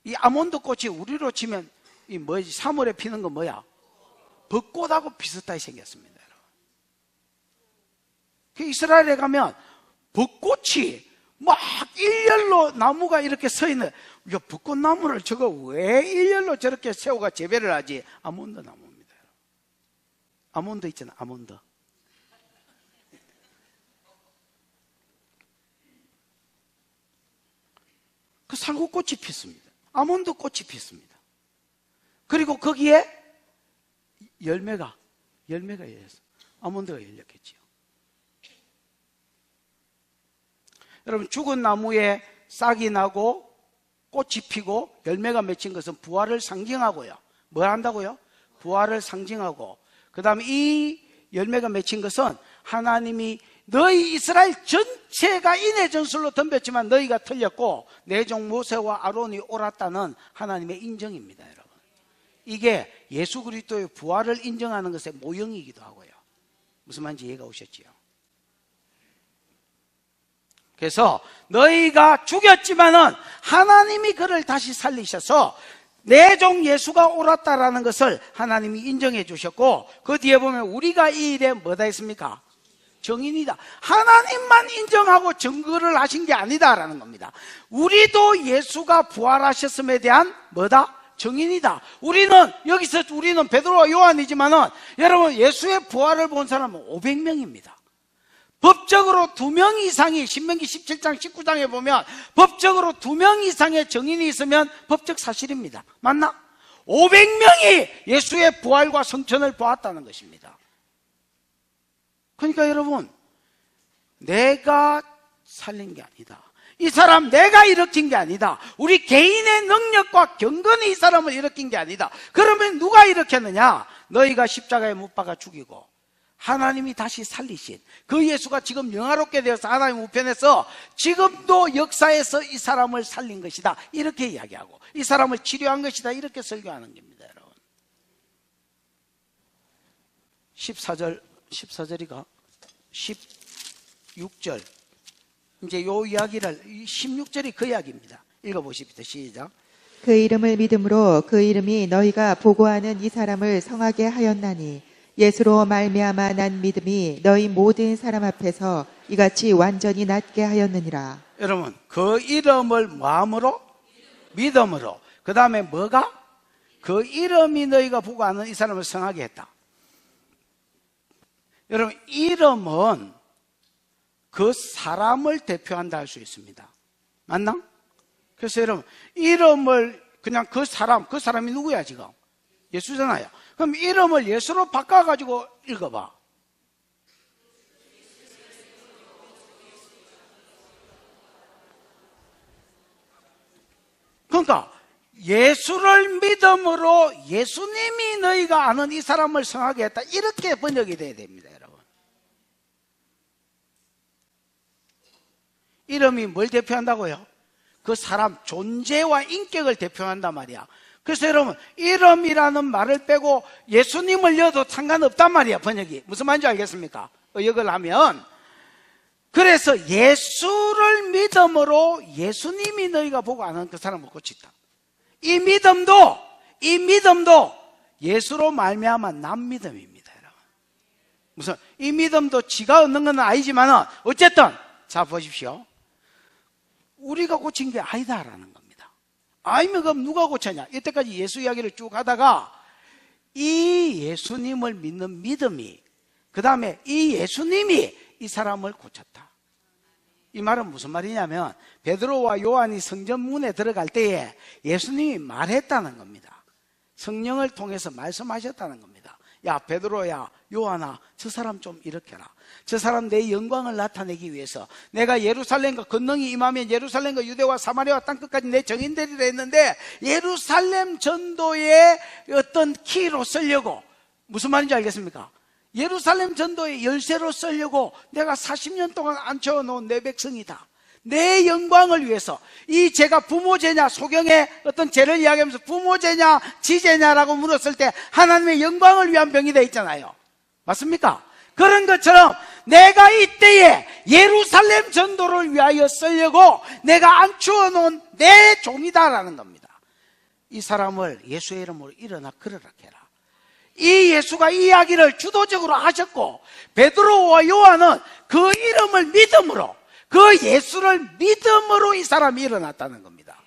이 아몬드 꽃이 우리로 치면 이 뭐지, 3월에 피는 거 뭐야? 벚꽃하고 비슷하게 생겼습니다, 여러분. 그 이스라엘에 가면 벚꽃이 막 일렬로 나무가 이렇게 서 있는, 야, 벚꽃나무를 저거 왜 일렬로 저렇게 세우가 재배를 하지? 아몬드 나무입니다, 여러분. 아몬드 있잖아, 아몬드. 그 살구꽃이 피습니다. 아몬드 꽃이 피습니다. 그리고 거기에 열매가 열렸어. 아몬드가 열렸겠지요. 여러분, 죽은 나무에 싹이 나고 꽃이 피고 열매가 맺힌 것은 부활을 상징하고요. 뭘 한다고요? 부활을 상징하고, 그 다음에 이 열매가 맺힌 것은 하나님이 너희 이스라엘 전체가 인의 전술로 덤볐지만 너희가 틀렸고 내 종 모세와 아론이 옳았다는 하나님의 인정입니다, 여러분. 이게 예수 그리스도의 부활을 인정하는 것의 모형이기도 하고요. 무슨 말인지 이해가 오셨지요? 그래서 너희가 죽였지만은 하나님이 그를 다시 살리셔서 내 종 예수가 옳았다라는 것을 하나님이 인정해 주셨고, 그 뒤에 보면 우리가 이 일에 뭐다 했습니까? 정인이다. 하나님만 인정하고 증거를 하신 게 아니다라는 겁니다. 우리도 예수가 부활하셨음에 대한 뭐다? 정인이다. 우리는 베드로와 요한이지만은 여러분, 예수의 부활을 본 사람은 500명입니다. 법적으로 2명 이상이, 신명기 17장 19장에 보면 법적으로 2명 이상의 정인이 있으면 법적 사실입니다. 맞나? 500명이 예수의 부활과 성천을 보았다는 것입니다. 그러니까 여러분, 내가 살린 게 아니다. 이 사람 내가 일으킨 게 아니다. 우리 개인의 능력과 경건이 이 사람을 일으킨 게 아니다. 그러면 누가 일으켰느냐? 너희가 십자가에 못 박아 죽이고 하나님이 다시 살리신 그 예수가 지금 영화롭게 되어서 하나님 우편에서 지금도 역사에서 이 사람을 살린 것이다. 이렇게 이야기하고 이 사람을 치료한 것이다. 이렇게 설교하는 겁니다, 여러분. 14절이가 16절. 이제 요 이야기를 16절이 그 이야기입니다. 읽어보십시오. 시작. 그 이름을 믿음으로 그 이름이 너희가 보고하는 이 사람을 성하게 하였나니 예수로 말미암아 난 믿음이 너희 모든 사람 앞에서 이같이 완전히 낫게 하였느니라. 여러분, 그 이름을 마음으로 믿음으로 그 다음에 뭐가? 그 이름이 너희가 보고하는 이 사람을 성하게 했다. 여러분, 이름은 그 사람을 대표한다 할 수 있습니다. 맞나? 그래서 여러분, 이름을 그냥 그 사람이 누구야 지금? 예수잖아요. 그럼 이름을 예수로 바꿔가지고 읽어봐. 그러니까 예수를 믿음으로 예수님이 너희가 아는 이 사람을 성하게 했다. 이렇게 번역이 돼야 됩니다, 여러분. 이름이 뭘 대표한다고요? 그 사람 존재와 인격을 대표한단 말이야. 그래서 여러분, 이름이라는 말을 빼고 예수님을 넣어도 상관없단 말이야, 번역이. 무슨 말인지 알겠습니까? 의역을 하면. 그래서 예수를 믿음으로 예수님이 너희가 보고 아는 그 사람을 고친다. 이 믿음도 예수로 말미암아 난 믿음입니다, 여러분. 무슨 이 믿음도 지가 얻는 건 아니지만 어쨌든 자 보십시오. 우리가 고친 게 아니다라는 겁니다. 아니면 그럼 누가 고쳤냐? 이때까지 예수 이야기를 쭉 하다가 이 예수님을 믿는 믿음이 그 다음에 이 예수님이 이 사람을 고쳤다. 이 말은 무슨 말이냐면 베드로와 요한이 성전문에 들어갈 때에 예수님이 말했다는 겁니다. 성령을 통해서 말씀하셨다는 겁니다. 야 베드로야 요한아 저 사람 좀 일으켜라. 저 사람 내 영광을 나타내기 위해서 내가 예루살렘과 권능이 임하면 예루살렘과 유대와 사마리아와 땅끝까지 내 정인되리라 했는데 예루살렘 전도의 어떤 키로 쓰려고 무슨 말인지 알겠습니까? 예루살렘 전도의 열쇠로 쓰려고 내가 40년 동안 앉혀놓은 내 백성이다. 내 영광을 위해서 이 제가 부모제냐 소경의 어떤 죄를 이야기하면서 부모제냐 지제냐라고 물었을 때 하나님의 영광을 위한 병이 되어 있잖아요. 맞습니까? 그런 것처럼 내가 이때에 예루살렘 전도를 위하여 쓰려고 내가 앉혀 놓은 내 종이다라는 겁니다. 이 사람을 예수의 이름으로 일어나 걸으라 해라. 이 예수가 이 이야기를 주도적으로 하셨고 베드로와 요한은 그 이름을 믿음으로 그 예수를 믿음으로 이 사람이 일어났다는 겁니다.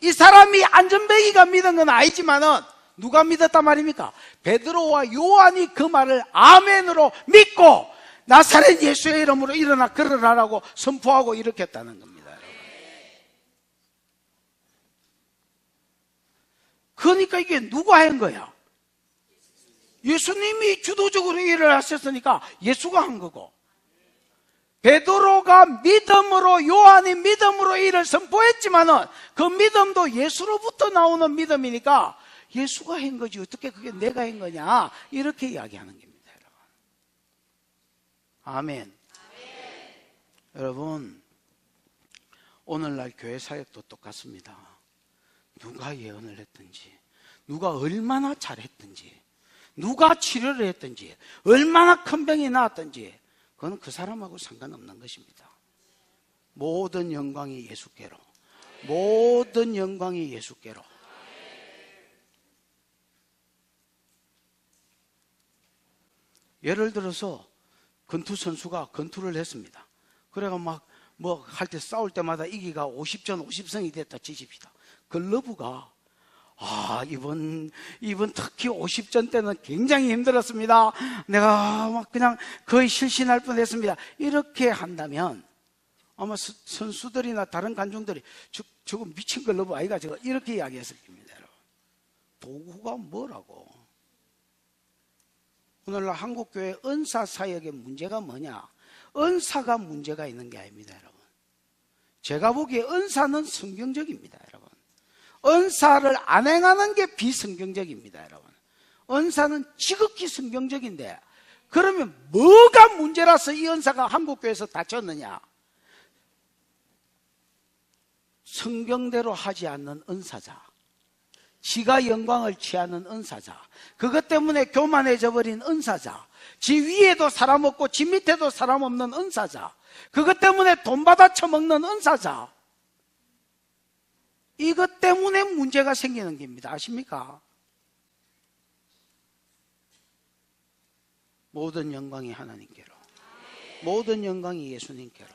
이 사람이 안전뱅이가 믿은 건 아니지만은 누가 믿었단 말입니까? 베드로와 요한이 그 말을 아멘으로 믿고 나사렛 예수의 이름으로 일어나 걸으라라고 선포하고 일으켰다는 겁니다. 그러니까 이게 누가 한 거야? 예수님이 주도적으로 일을 하셨으니까 예수가 한 거고 베드로가 믿음으로 요한이 믿음으로 일을 선포했지만은 그 믿음도 예수로부터 나오는 믿음이니까 예수가 한 거지 어떻게 그게 내가 한 거냐 이렇게 이야기하는 겁니다, 여러분. 아멘. 여러분 오늘날 교회 사역도 똑같습니다. 누가 예언을 했든지 누가 얼마나 잘했든지 누가 치료를 했든지 얼마나 큰 병이 나왔든지 그건 그 사람하고 상관없는 것입니다. 모든 영광이 예수께로 모든 영광이 예수께로. 예를 들어서 권투 선수가 권투를 했습니다. 그래가 막 뭐 할 때 싸울 때마다 이기가 50전 50승이 됐다 치십시다. 글러브가 이번 특히 50전 때는 굉장히 힘들었습니다. 내가 막 그냥 거의 실신할 뻔했습니다. 이렇게 한다면 아마 선수들이나 다른 관중들이 저거 미친 글러브 아이가 저거 이렇게 이야기했을 겁니다. 여러분. 도구가 뭐라고? 오늘날 한국교회 은사 사역의 문제가 뭐냐? 은사가 문제가 있는 게 아닙니다, 여러분. 제가 보기에 은사는 성경적입니다, 여러분. 은사를 안 행하는 게 비성경적입니다, 여러분. 은사는 지극히 성경적인데, 그러면 뭐가 문제라서 이 은사가 한국교회에서 다쳤느냐? 성경대로 하지 않는 은사자, 지가 영광을 취하는 은사자, 그것 때문에 교만해져 버린 은사자, 지 위에도 사람 없고 지 밑에도 사람 없는 은사자, 그것 때문에 돈 받아 처먹는 은사자, 이것 때문에 문제가 생기는 겁니다. 아십니까? 모든 영광이 하나님께로, 모든 영광이 예수님께로.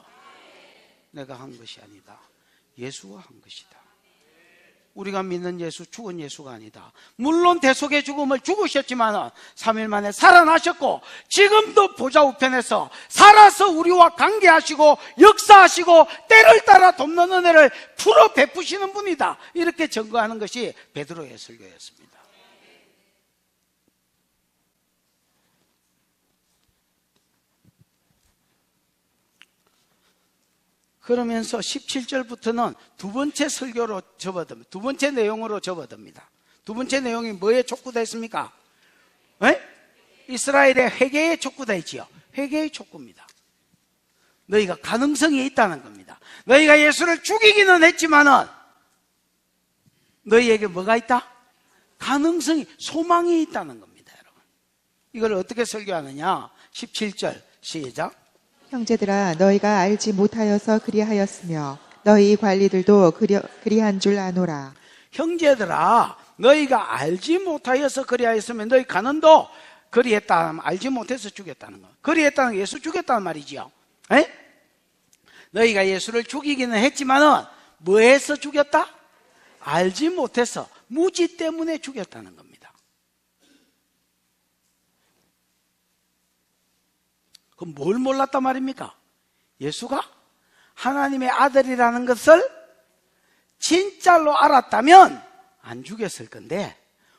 내가 한 것이 아니다, 예수가 한 것이다. 우리가 믿는 예수, 죽은 예수가 아니다. 물론 대속의 죽음을 죽으셨지만 3일 만에 살아나셨고, 지금도 보좌 우편에서 살아서 우리와 관계하시고 역사하시고 때를 따라 돕는 은혜를 풀어 베푸시는 분이다. 이렇게 증거하는 것이 베드로의 설교였습니다. 그러면서 17절부터는 두 번째 설교로 접어듭니다. 두 번째 내용으로 접어듭니다. 두 번째 내용이 뭐에 촉구되어 있습니까? 이스라엘의 회개에 촉구되어 있지요. 회개의 촉구입니다. 너희가 가능성이 있다는 겁니다. 너희가 예수를 죽이기는 했지만은 너희에게 뭐가 있다? 가능성이, 소망이 있다는 겁니다, 여러분. 이걸 어떻게 설교하느냐? 17절 시작. 형제들아, 너희가 알지 못하여서 그리하였으며 너희 관리들도 그리한 줄 아노라. 형제들아, 너희가 알지 못하여서 그리하였으면 너희 간원도 그리했다, 알지 못해서 죽였다는 거. 그리했다는 건 예수 죽였다는 말이지요. 너희가 예수를 죽이기는 했지만은 뭐해서 죽였다? 알지 못해서, 무지 때문에 죽였다는 겁니다. 그럼 뭘 몰랐단 말입니까? 예수가 하나님의 아들이라는 것을 진짜로 알았다면 안 죽였을 건데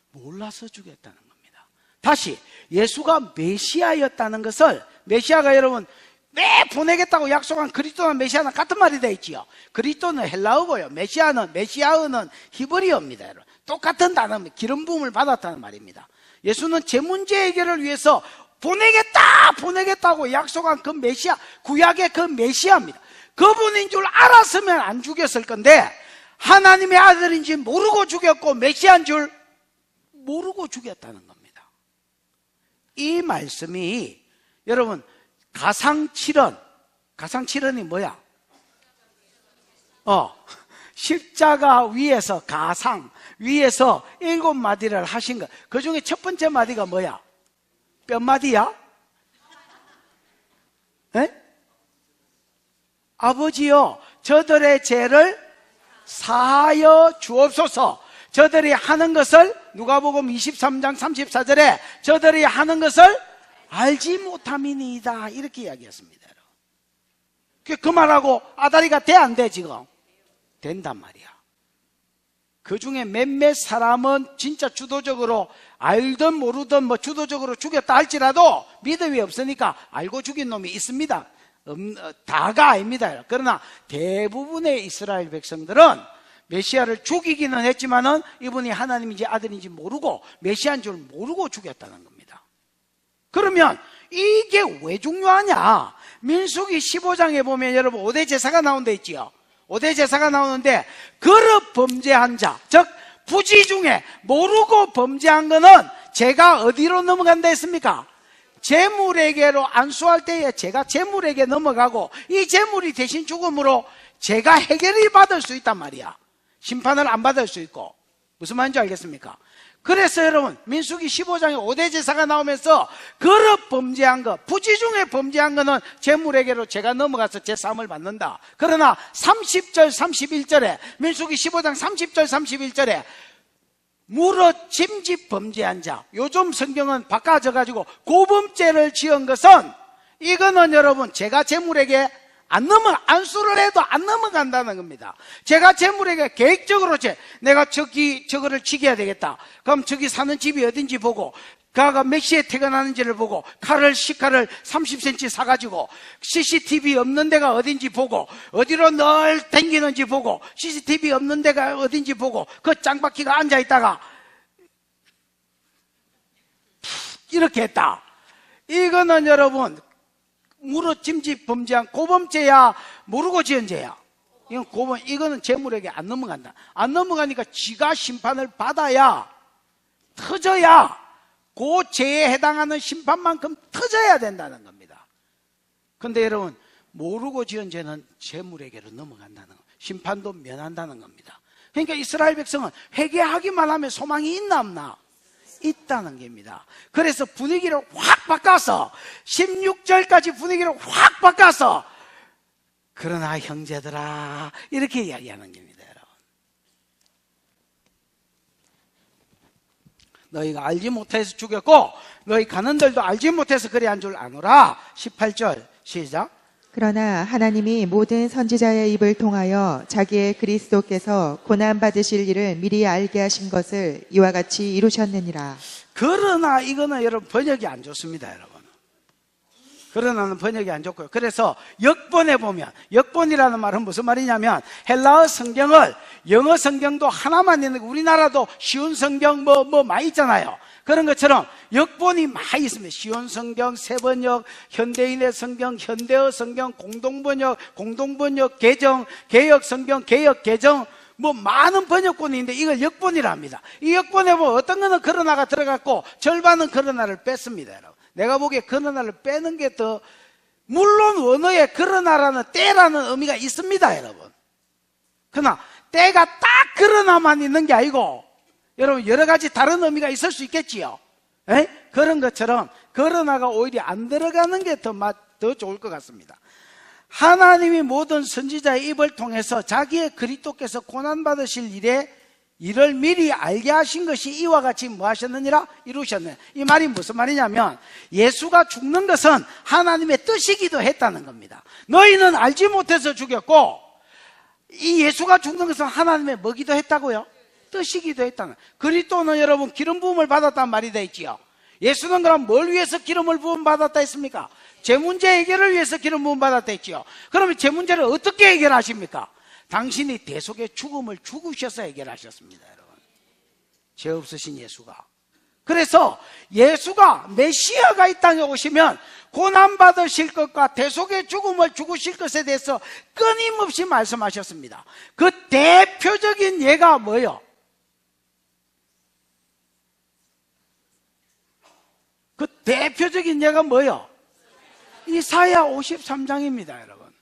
몰라서 죽였다는 겁니다. 다시, 예수가 메시아였다는 것을, 메시아가 여러분 매 보내겠다고 약속한 그리스도나 메시아는 같은 말이 되어 있지요. 그리스도는 헬라어고요, 메시아어는 히브리어입니다. 여러분, 똑같은 단어입니다. 기름 부음을 받았다는 말입니다. 예수는 제 문제 해결을 위해서 보내겠다고 약속한 그 메시아, 구약의 그 메시아입니다. 그분인 줄 알았으면 안 죽였을 건데 하나님의 아들인지 모르고 죽였고 메시아인 줄 모르고 죽였다는 겁니다. 이 말씀이 여러분 가상칠언이 뭐야? 십자가 위에서, 가상 위에서 7마디를 하신 것. 그 중에 첫 번째 마디가 뭐야? 몇 마디야? 아버지여, 저들의 죄를 사하여 주옵소서. 저들이 하는 것을, 누가복음 23장 34절에 저들이 하는 것을 알지 못함이니이다, 이렇게 이야기했습니다. 그 말하고 아다리가 돼, 안 돼? 지금 된단 말이야. 그 중에 몇몇 사람은 진짜 주도적으로 알든 모르든 주도적으로 죽였다 할지라도 믿음이 없으니까 알고 죽인 놈이 있습니다. 다가 아닙니다. 그러나 대부분의 이스라엘 백성들은 메시아를 죽이기는 했지만은 이분이 하나님인지 아들인지 모르고 메시아인 줄 모르고 죽였다는 겁니다. 그러면 이게 왜 중요하냐? 민수기 15장에 보면 여러분 5대 제사가 나온 데 있지요. 5대 제사가 나오는데 거듭 범죄한 자, 즉 부지 중에 모르고 범죄한 거는 죄가 어디로 넘어간다 했습니까? 재물에게로 안수할 때에 죄가 재물에게 넘어가고 이 재물이 대신 죽음으로 죄가 해결이 받을 수 있단 말이야. 심판을 안 받을 수 있고. 무슨 말인지 알겠습니까? 그래서 여러분 민수기 15장에 5대 제사가 나오면서 거듭 범죄한 거, 부지 중에 범죄한 거는 재물에게로 죄가 넘어가서 제사함을 받는다. 그러나 30절 31절에 민수기 15장 30절 31절에 무릇 짐짓 범죄한 자, 요즘 성경은 바꿔져 가지고 고범죄를 지은 것은 이거는 여러분 죄가 재물에게 안수를 해도 안 넘어간다는 겁니다. 제가 재물에게 계획적으로 내가 저거를 지켜야 되겠다. 그럼 저기 사는 집이 어딘지 보고, 그가 몇 시에 퇴근하는지를 보고, 식칼을 30cm 사가지고, CCTV 없는 데가 어딘지 보고, 어디로 늘 댕기는지 보고, CCTV 없는 데가 어딘지 보고, 그 짱박히가 앉아있다가, 이렇게 했다. 이거는 여러분, 무릇짐짓 범죄한 고범죄야, 모르고 지은 죄야. 이거는 재물에게 안 넘어간다. 안 넘어가니까 지가 심판을 받아야, 터져야, 그 죄에 해당하는 심판만큼 터져야 된다는 겁니다. 근데 여러분, 모르고 지은 죄는 재물에게로 넘어간다는 겁니다. 심판도 면한다는 겁니다. 그러니까 이스라엘 백성은 회개하기만 하면 소망이 있나 없나? 있다는 겁니다. 그래서 분위기를 확 바꿔서 16절까지 분위기를 확 바꿔서 그러나 형제들아 이렇게 이야기하는 겁니다. 여러분, 너희가 알지 못해서 죽였고 너희 가는들도 알지 못해서 그리 한 줄 아노라. 18절 시작. 그러나 하나님이 모든 선지자의 입을 통하여 자기의 그리스도께서 고난받으실 일을 미리 알게 하신 것을 이와 같이 이루셨느니라. 그러나 이거는 여러분 번역이 안 좋습니다. 여러분, 그러나는 번역이 안 좋고요. 그래서 역본에 보면, 역본이라는 말은 무슨 말이냐면 헬라어 성경을, 영어 성경도 하나만 있는, 우리나라도 쉬운 성경 많이 있잖아요. 그런 것처럼 역본이 많이 있습니다. 쉬운 성경, 새번역, 현대인의 성경, 현대어 성경, 공동번역, 개정, 개역 성경, 개역 개정, 많은 번역본이 있는데 이걸 역본이라 합니다. 이 역본에 보면 어떤 거는 그러나가 들어갔고 절반은 그러나를 뺐습니다. 여러분, 내가 보기에 그러나를 빼는 게 더, 물론 원어에 그러나라는 때라는 의미가 있습니다. 여러분, 그러나 때가 딱 그러나만 있는 게 아니고 여러분 여러 가지 다른 의미가 있을 수 있겠지요. 그런 것처럼 그러나가 오히려 안 들어가는 게 더 좋을 것 같습니다. 하나님이 모든 선지자의 입을 통해서 자기의 그리스도께서 고난받으실 일을 미리 알게 하신 것이 이와 같이 뭐 하셨느니라? 이루셨네. 이 말이 무슨 말이냐면 예수가 죽는 것은 하나님의 뜻이기도 했다는 겁니다. 너희는 알지 못해서 죽였고 이 예수가 죽는 것은 하나님의 뭐기도 했다고요? 뜻이기도 했다는. 그리스도는 여러분 기름 부음을 받았단 말이 되어 있지요. 예수는 그럼 뭘 위해서 기름을 부음 받았다 했습니까? 제 문제 해결을 위해서 기름 부음 받았다 했지요. 그러면 제 문제를 어떻게 해결하십니까? 당신이 대속의 죽음을 죽으셔서 해결하셨습니다. 여러분, 죄 없으신 예수가. 그래서 예수가 메시아가 이 땅에 오시면 고난받으실 것과 대속의 죽음을 죽으실 것에 대해서 끊임없이 말씀하셨습니다. 그 대표적인 예가 뭐예요? 그 대표적인 예가 뭐예요? 이사야 53장입니다. 여러분,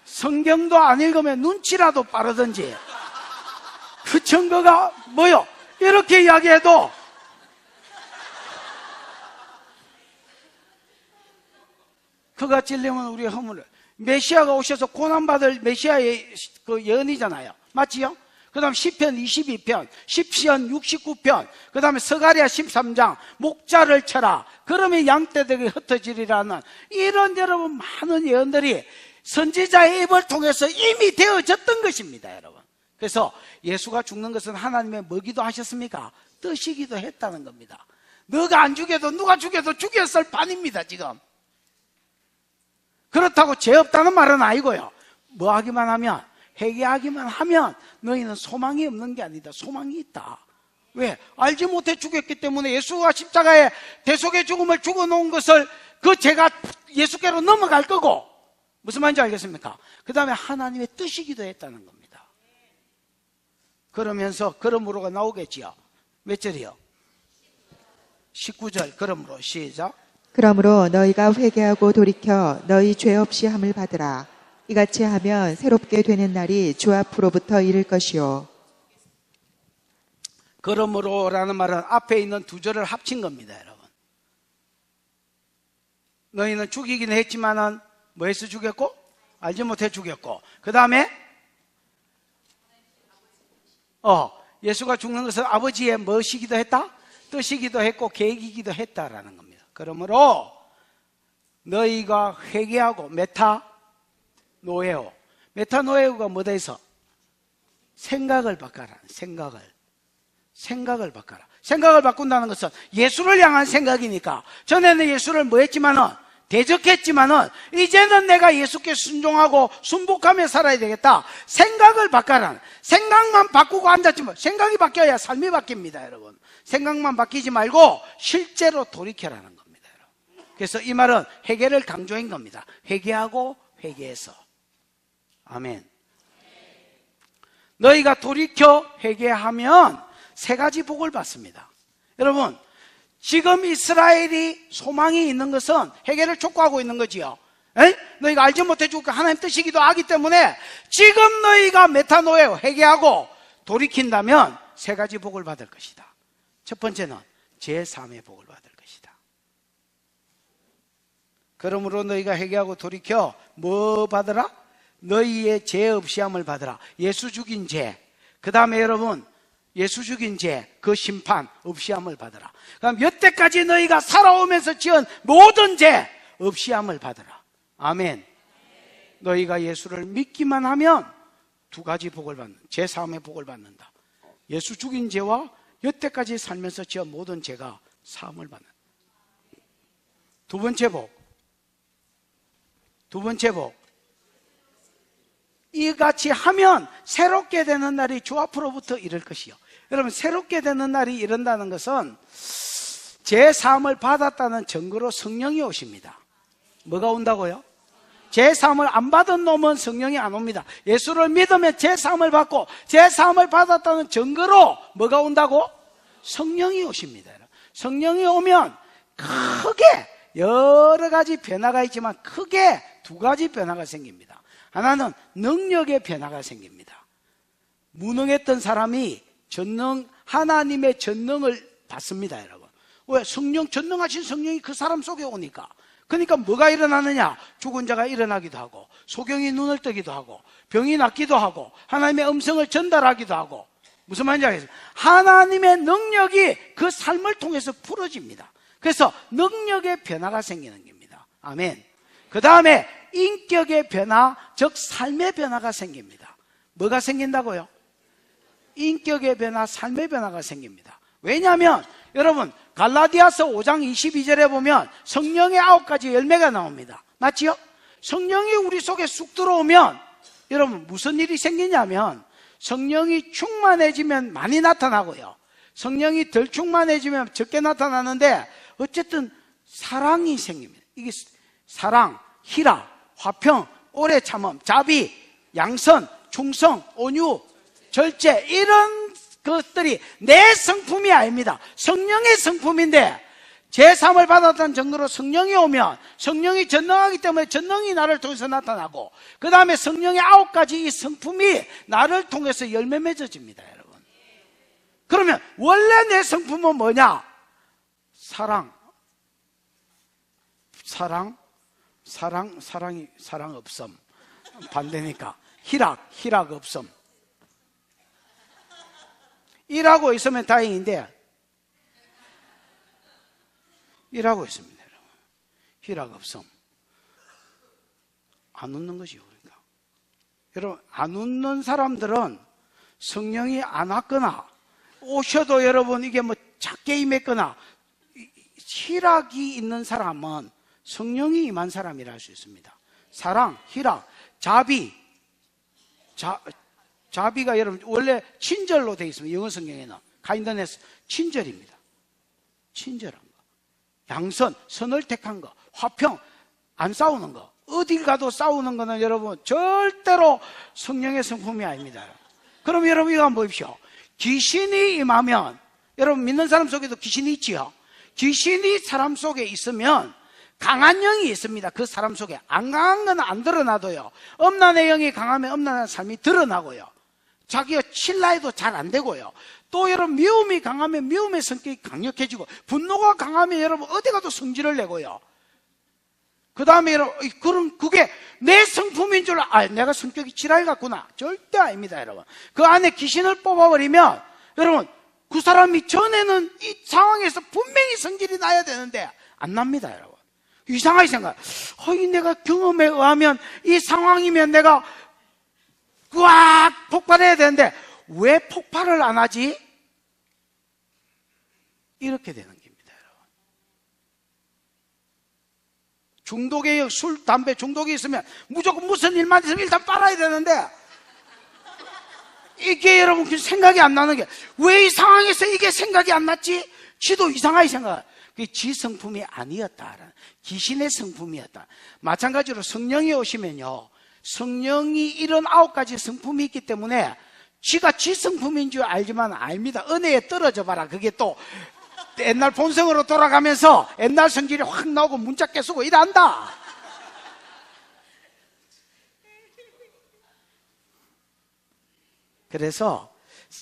성경도 안 읽으면 눈치라도 빠르든지 그 증거가 뭐요? 이렇게 이야기해도 그가 찔리면 우리 허물을, 메시아가 오셔서 고난받을 메시아의 그 예언이잖아요. 맞지요? 그 다음 시편 22편, 시편 69편, 그 다음에 스가랴 13장, 목자를 쳐라 그러면 양떼들이 흩어지리라는 이런 여러분 많은 예언들이 선지자의 입을 통해서 이미 되어졌던 것입니다. 여러분, 그래서 예수가 죽는 것은 하나님의 뭐기도 하셨습니까? 뜻이기도 했다는 겁니다. 너가 안 죽여도 누가 죽여도 죽였을 판입니다. 지금 그렇다고 죄 없다는 말은 아니고요. 뭐 하기만 하면, 회개하기만 하면 너희는 소망이 없는 게 아니다. 소망이 있다. 왜? 알지 못해 죽였기 때문에 예수가 십자가에 대속의 죽음을 죽어놓은 것을 그 죄가 예수께로 넘어갈 거고, 무슨 말인지 알겠습니까? 그 다음에 하나님의 뜻이기도 했다는 겁니다. 그러면서 그러므로가 나오겠지요. 몇 절이요? 19절. 그러므로 시작. 그러므로 너희가 회개하고 돌이켜 너희 죄 없이 함을 받으라. 이같이 하면 새롭게 되는 날이 주 앞으로부터 이를 것이요. 그러므로라는 말은 앞에 있는 두 절을 합친 겁니다. 여러분, 너희는 죽이긴 했지만은 뭐 해서 죽였고? 알지 못해 죽였고, 그 다음에 예수가 죽는 것은 아버지의 무엇이기도 했다? 뜻이기도 했고 계획이기도 했다라는 겁니다. 그러므로 너희가 회개하고 메타노에오. 메타노에오가 뭐다 해서? 생각을 바꿔라. 생각을 바꿔라. 생각을 바꾼다는 것은 예수를 향한 생각이니까, 전에는 예수를 뭐 했지만은, 대적했지만은, 이제는 내가 예수께 순종하고 순복하며 살아야 되겠다. 생각을 바꿔라. 생각만 바꾸고 앉았지만, 생각이 바뀌어야 삶이 바뀝니다, 여러분. 생각만 바뀌지 말고 실제로 돌이켜라는 겁니다, 여러분. 그래서 이 말은 회개를 강조한 겁니다. 회개하고 회개해서. 아멘. 너희가 돌이켜 회개하면 세 가지 복을 받습니다. 여러분, 지금 이스라엘이 소망이 있는 것은 회개를 촉구하고 있는 거지요. 에? 너희가 알지 못해 죽고 하나님 뜻이기도 하기 때문에 지금 너희가 메타노에 회개하고 돌이킨다면 세 가지 복을 받을 것이다. 첫 번째는 제3의 복을 받을 것이다. 그러므로 너희가 회개하고 돌이켜 뭐 받으라? 너희의 죄 없이함을 받으라. 예수 죽인 죄. 그 다음에 여러분, 예수 죽인 죄, 그 심판 없이함을 받으라. 그럼 여태까지 너희가 살아오면서 지은 모든 죄 없이함을 받으라. 아멘. 너희가 예수를 믿기만 하면 두 가지 복을 받는, 제3의 복을 받는다. 예수 죽인 죄와 여태까지 살면서 지은 모든 죄가 사함을 받는. 두 번째 복. 이같이 하면 새롭게 되는 날이 주 앞으로부터 이를 것이요. 여러분, 새롭게 되는 날이 이른다는 것은 제3을 받았다는 증거로 성령이 오십니다. 뭐가 온다고요? 제3을 안 받은 놈은 성령이 안 옵니다. 예수를 믿으면 제3을 받고 제3을 받았다는 증거로 뭐가 온다고? 성령이 오십니다. 성령이 오면 크게 여러 가지 변화가 있지만 크게 두 가지 변화가 생깁니다. 하나는 능력의 변화가 생깁니다. 무능했던 사람이 하나님의 전능을 받습니다, 여러분. 왜? 전능하신 성령이 그 사람 속에 오니까. 그러니까 뭐가 일어나느냐? 죽은 자가 일어나기도 하고, 소경이 눈을 뜨기도 하고, 병이 낫기도 하고, 하나님의 음성을 전달하기도 하고. 무슨 말인지 알겠어요? 하나님의 능력이 그 삶을 통해서 풀어집니다. 그래서 능력의 변화가 생기는 겁니다. 아멘. 그 다음에 인격의 변화, 즉 삶의 변화가 생깁니다. 뭐가 생긴다고요? 인격의 변화, 삶의 변화가 생깁니다. 왜냐하면 여러분, 갈라디아서 5장 22절에 보면 성령의 9가지 열매가 나옵니다. 맞지요? 성령이 우리 속에 쑥 들어오면 여러분 무슨 일이 생기냐면 성령이 충만해지면 많이 나타나고요, 성령이 덜 충만해지면 적게 나타나는데 어쨌든 사랑이 생깁니다. 이게 사랑, 희락, 화평, 오래 참음, 자비, 양선, 충성, 온유, 절제, 이런 것들이 내 성품이 아닙니다. 성령의 성품인데 제3을 받았다는 증거로 성령이 오면 성령이 전능하기 때문에 전능이 나를 통해서 나타나고, 그 다음에 성령의 9가지 이 성품이 나를 통해서 열매 맺어집니다, 여러분. 그러면 원래 내 성품은 뭐냐? 사랑 없음. 반대니까 희락 없음. 일하고 있으면 다행인데 일하고 있습니다, 여러분. 희락 없음. 안 웃는 것이요, 그러니까. 여러분, 안 웃는 사람들은 성령이 안 왔거나 오셔도 여러분 이게 뭐 작게 임했거나, 희락이 있는 사람은 성령이 임한 사람이라 할 수 있습니다. 사랑, 희락, 자비. 자비가 여러분 원래 친절로 되어 있습니다. 영어 성경에는 카인드네스, 친절입니다. 친절한 거. 양선, 선을 택한 거. 화평, 안 싸우는 거. 어딜 가도 싸우는 거는 여러분 절대로 성령의 성품이 아닙니다. 그럼 여러분 이거 한번 보십시오. 귀신이 임하면, 여러분 믿는 사람 속에도 귀신이 있지요. 귀신이 사람 속에 있으면 강한 영이 있습니다. 그 사람 속에. 안 강한 건 안 드러나도요, 음란의 영이 강하면 음란한 삶이 드러나고요, 자기가 신라해도 잘 안 되고요, 또 여러분 미움이 강하면 미움의 성격이 강력해지고, 분노가 강하면 여러분 어디 가도 성질을 내고요. 그 다음에 여러분, 그럼 그게 내 성품인 줄 내가 성격이 지랄 같구나. 절대 아닙니다, 여러분. 그 안에 귀신을 뽑아버리면 여러분 그 사람이 전에는 이 상황에서 분명히 성질이 나야 되는데 안 납니다, 여러분. 이상하게 생각. 허이 내가 경험에 의하면 이 상황이면 내가 꽉 폭발해야 되는데 왜 폭발을 안 하지? 이렇게 되는 겁니다, 여러분. 중독에 술, 담배 중독이 있으면 무조건 무슨 일만 있으면 일단 빨아야 되는데 이게 여러분 생각이 안 나는 게 왜 이 상황에서 이게 생각이 안 났지? 지도 이상하게 생각. 그게 지 성품이 아니었다. 귀신의 성품이었다. 마찬가지로 성령이 오시면요, 성령이 이런 9가지 성품이 있기 때문에 지가 지 성품인 줄 알지만 압니다. 은혜에 떨어져 봐라. 그게 또 옛날 본성으로 돌아가면서 옛날 성질이 확 나오고 문자 깨쓰고 이란다. 그래서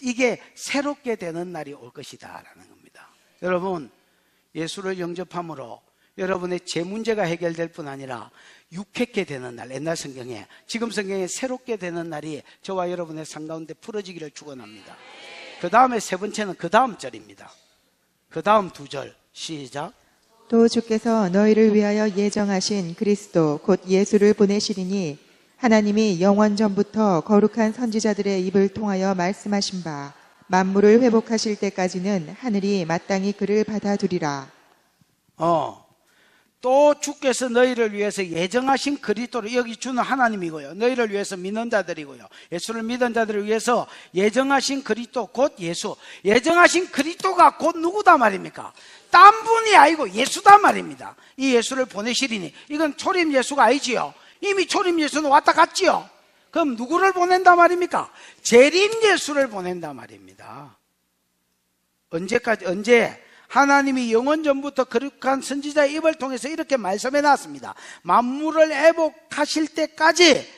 이게 새롭게 되는 날이 올 것이다 라는 겁니다. 여러분, 예수를 영접함으로 여러분의 제 문제가 해결될 뿐 아니라 유쾌케 되는 날, 옛날 성경에, 지금 성경에 새롭게 되는 날이 저와 여러분의 삶 가운데 풀어지기를 축원합니다. 그 다음에 세 번째는 그 다음 절입니다. 그 다음 2절 시작. 또 주께서 너희를 위하여 예정하신 그리스도 곧 예수를 보내시리니 하나님이 영원 전부터 거룩한 선지자들의 입을 통하여 말씀하신 바 만물을 회복하실 때까지는 하늘이 마땅히 그를 받아두리라. 또 주께서 너희를 위해서 예정하신 그리스도를, 여기 주는 하나님이고요, 너희를 위해서 믿는 자들이고요, 예수를 믿은 자들을 위해서 예정하신 그리스도 곧 예수. 예정하신 그리스도가 곧 누구다 말입니까? 딴 분이 아니고 예수다 말입니다. 이 예수를 보내시리니, 이건 초림 예수가 아니지요. 이미 초림 예수는 왔다 갔지요. 그럼 누구를 보낸다 말입니까? 재림 예수를 보낸다 말입니다. 언제까지? 언제? 하나님이 영원 전부터 거룩한 선지자의 입을 통해서 이렇게 말씀해 놨습니다. 만물을 회복하실 때까지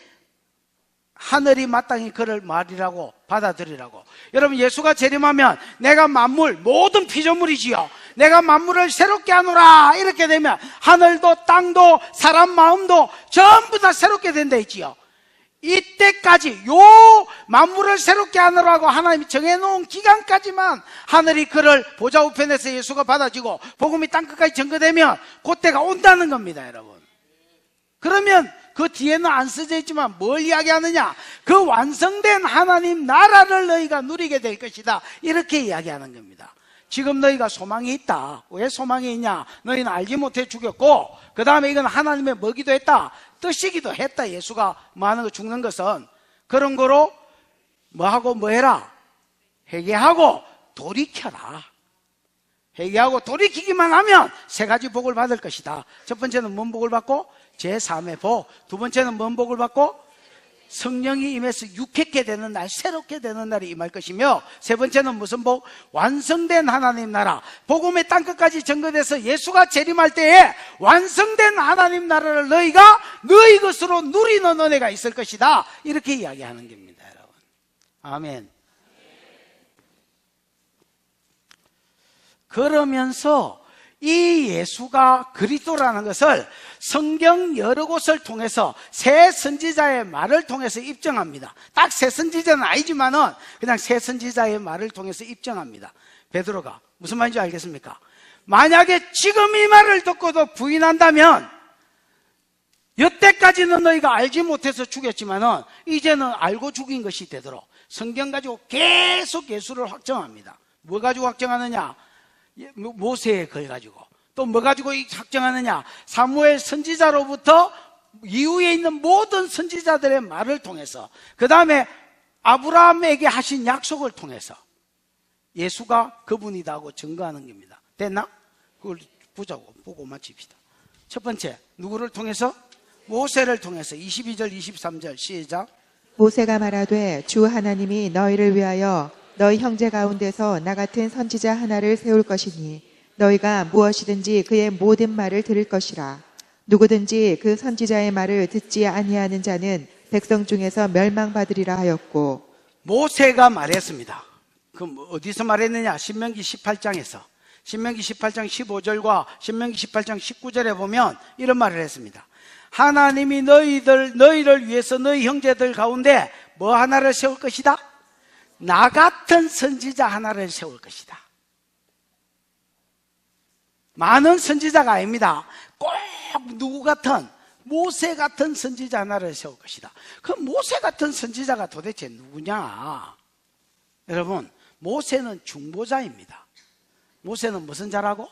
하늘이 마땅히 그를 말이라고 받아들이라고. 여러분, 예수가 재림하면 내가 만물, 모든 피조물이지요, 내가 만물을 새롭게 하노라 이렇게 되면 하늘도 땅도 사람 마음도 전부 다 새롭게 된다 했지요. 이때까지 요 만물을 새롭게 하느라고 하나님이 정해놓은 기간까지만 하늘이 그를 보좌 우편에서 예수가 받아지고 복음이 땅끝까지 전거되면 그때가 온다는 겁니다, 여러분. 그러면 그 뒤에는 안 써져 있지만 뭘 이야기하느냐? 그 완성된 하나님 나라를 너희가 누리게 될 것이다, 이렇게 이야기하는 겁니다. 지금 너희가 소망이 있다. 왜 소망이 있냐? 너희는 알지 못해 죽였고 그 다음에 이건 하나님의 먹이도 했다, 뜻이기도 했다. 예수가 많은 거 죽는 것은 그런 거로 뭐하고 뭐해라? 회개하고 돌이켜라. 회개하고 돌이키기만 하면 3가지 복을 받을 것이다. 첫 번째는 뭔 복을 받고? 제3의 복. 두 번째는 뭔 복을 받고? 성령이 임해서 유쾌케 되는 날, 새롭게 되는 날이 임할 것이며, 세 번째는 무슨 복? 완성된 하나님 나라. 복음의 땅끝까지 전거돼서 예수가 재림할 때에 완성된 하나님 나라를 너희가 너희 것으로 누리는 은혜가 있을 것이다, 이렇게 이야기하는 겁니다, 여러분. 아멘. 그러면서 이 예수가 그리스도라는 것을 성경 여러 곳을 통해서 새 선지자의 말을 통해서 입증합니다. 딱 새 선지자는 아니지만은 그냥 새 선지자의 말을 통해서 입증합니다. 베드로가 무슨 말인지 알겠습니까? 만약에 지금 이 말을 듣고도 부인한다면, 여태까지는 너희가 알지 못해서 죽였지만은 이제는 알고 죽인 것이 되도록 성경 가지고 계속 예수를 확정합니다. 뭐 가지고 확정하느냐? 모세의 글 가지고. 또 뭐 가지고 확정하느냐? 사무엘 선지자로부터 이후에 있는 모든 선지자들의 말을 통해서, 그 다음에 아브라함에게 하신 약속을 통해서 예수가 그분이다 하고 증거하는 겁니다. 됐나? 그걸 보고 마칩시다. 첫 번째, 누구를 통해서? 모세를 통해서. 22절 23절 시작. 모세가 말하되 주 하나님이 너희를 위하여 너희 형제 가운데서 나 같은 선지자 하나를 세울 것이니 너희가 무엇이든지 그의 모든 말을 들을 것이라. 누구든지 그 선지자의 말을 듣지 아니하는 자는 백성 중에서 멸망받으리라 하였고. 모세가 말했습니다. 그럼 어디서 말했느냐? 신명기 18장에서. 신명기 18장 15절과 신명기 18장 19절에 보면 이런 말을 했습니다. 하나님이 너희를 위해서 너희 형제들 가운데 뭐 하나를 세울 것이다? 나 같은 선지자 하나를 세울 것이다. 많은 선지자가 아닙니다. 꼭 누구 같은, 모세 같은 선지자 하나를 세울 것이다. 그 모세 같은 선지자가 도대체 누구냐? 여러분, 모세는 중보자입니다. 모세는 무슨 자라고?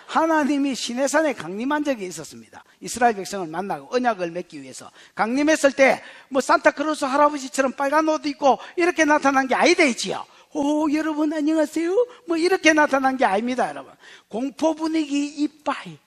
하나님이 시내산에 강림한 적이 있었습니다. 이스라엘 백성을 만나고 언약을 맺기 위해서 강림했을 때 뭐 산타크로스 할아버지처럼 빨간 옷 입고 이렇게 나타난 게 아니되지요. 오, 여러분 안녕하세요. 뭐 이렇게 나타난 게 아닙니다, 여러분. 공포 분위기 이빠이.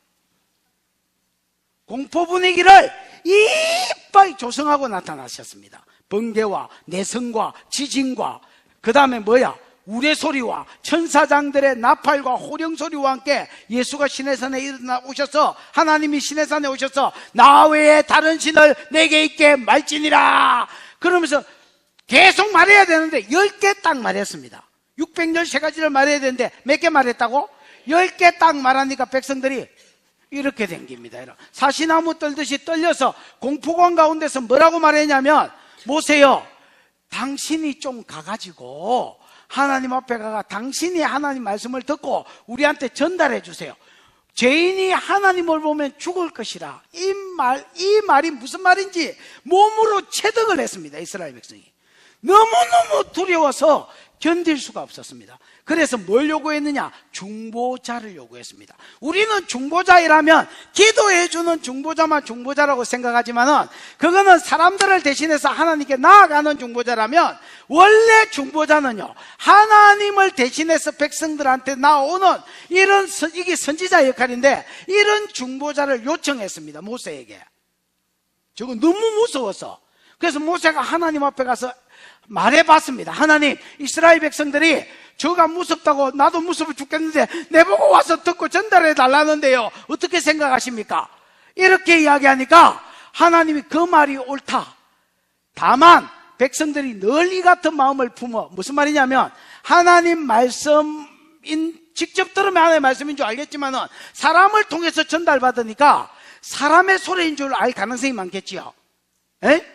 공포 분위기를 이빠이 조성하고 나타나셨습니다. 번개와 내성과 지진과 그 다음에 뭐야? 우레소리와 천사장들의 나팔과 호령소리와 함께 예수가 시내산에 오셔서, 하나님이 시내산에 오셔서 나 외에 다른 신을 내게 있게 말지니라 그러면서 계속 말해야 되는데 10개 딱 말했습니다. 613가지를 말해야 되는데 몇 개 말했다고? 10개 딱 말하니까 백성들이 이렇게 된 겁니다. 사시나무 떨듯이 떨려서 공포관 가운데서 뭐라고 말했냐면, 모세요, 당신이 좀 가가지고 하나님 앞에 가가 당신이 하나님 말씀을 듣고 우리한테 전달해 주세요. 죄인이 하나님을 보면 죽을 것이라. 이 말이 무슨 말인지 몸으로 체득을 했습니다. 이스라엘 백성이 너무너무 두려워서 견딜 수가 없었습니다. 그래서 뭘 요구했느냐? 중보자를 요구했습니다. 우리는 중보자이라면 기도해주는 중보자만 중보자라고 생각하지만은, 그거는 사람들을 대신해서 하나님께 나아가는 중보자라면, 원래 중보자는요, 하나님을 대신해서 백성들한테 나오는 이게 선지자 역할인데, 이런 중보자를 요청했습니다. 모세에게. 저거 너무 무서워서. 그래서 모세가 하나님 앞에 가서 말해봤습니다. 하나님, 이스라엘 백성들이 저가 무섭다고 나도 무서워 죽겠는데 내보고 와서 듣고 전달해 달라는데요, 어떻게 생각하십니까? 이렇게 이야기하니까 하나님이 그 말이 옳다. 다만 백성들이 늘 이 같은 마음을 품어. 무슨 말이냐면, 하나님 말씀인, 직접 들으면 하나님의 말씀인 줄 알겠지만은 사람을 통해서 전달받으니까 사람의 소리인 줄 알 가능성이 많겠지요. 에?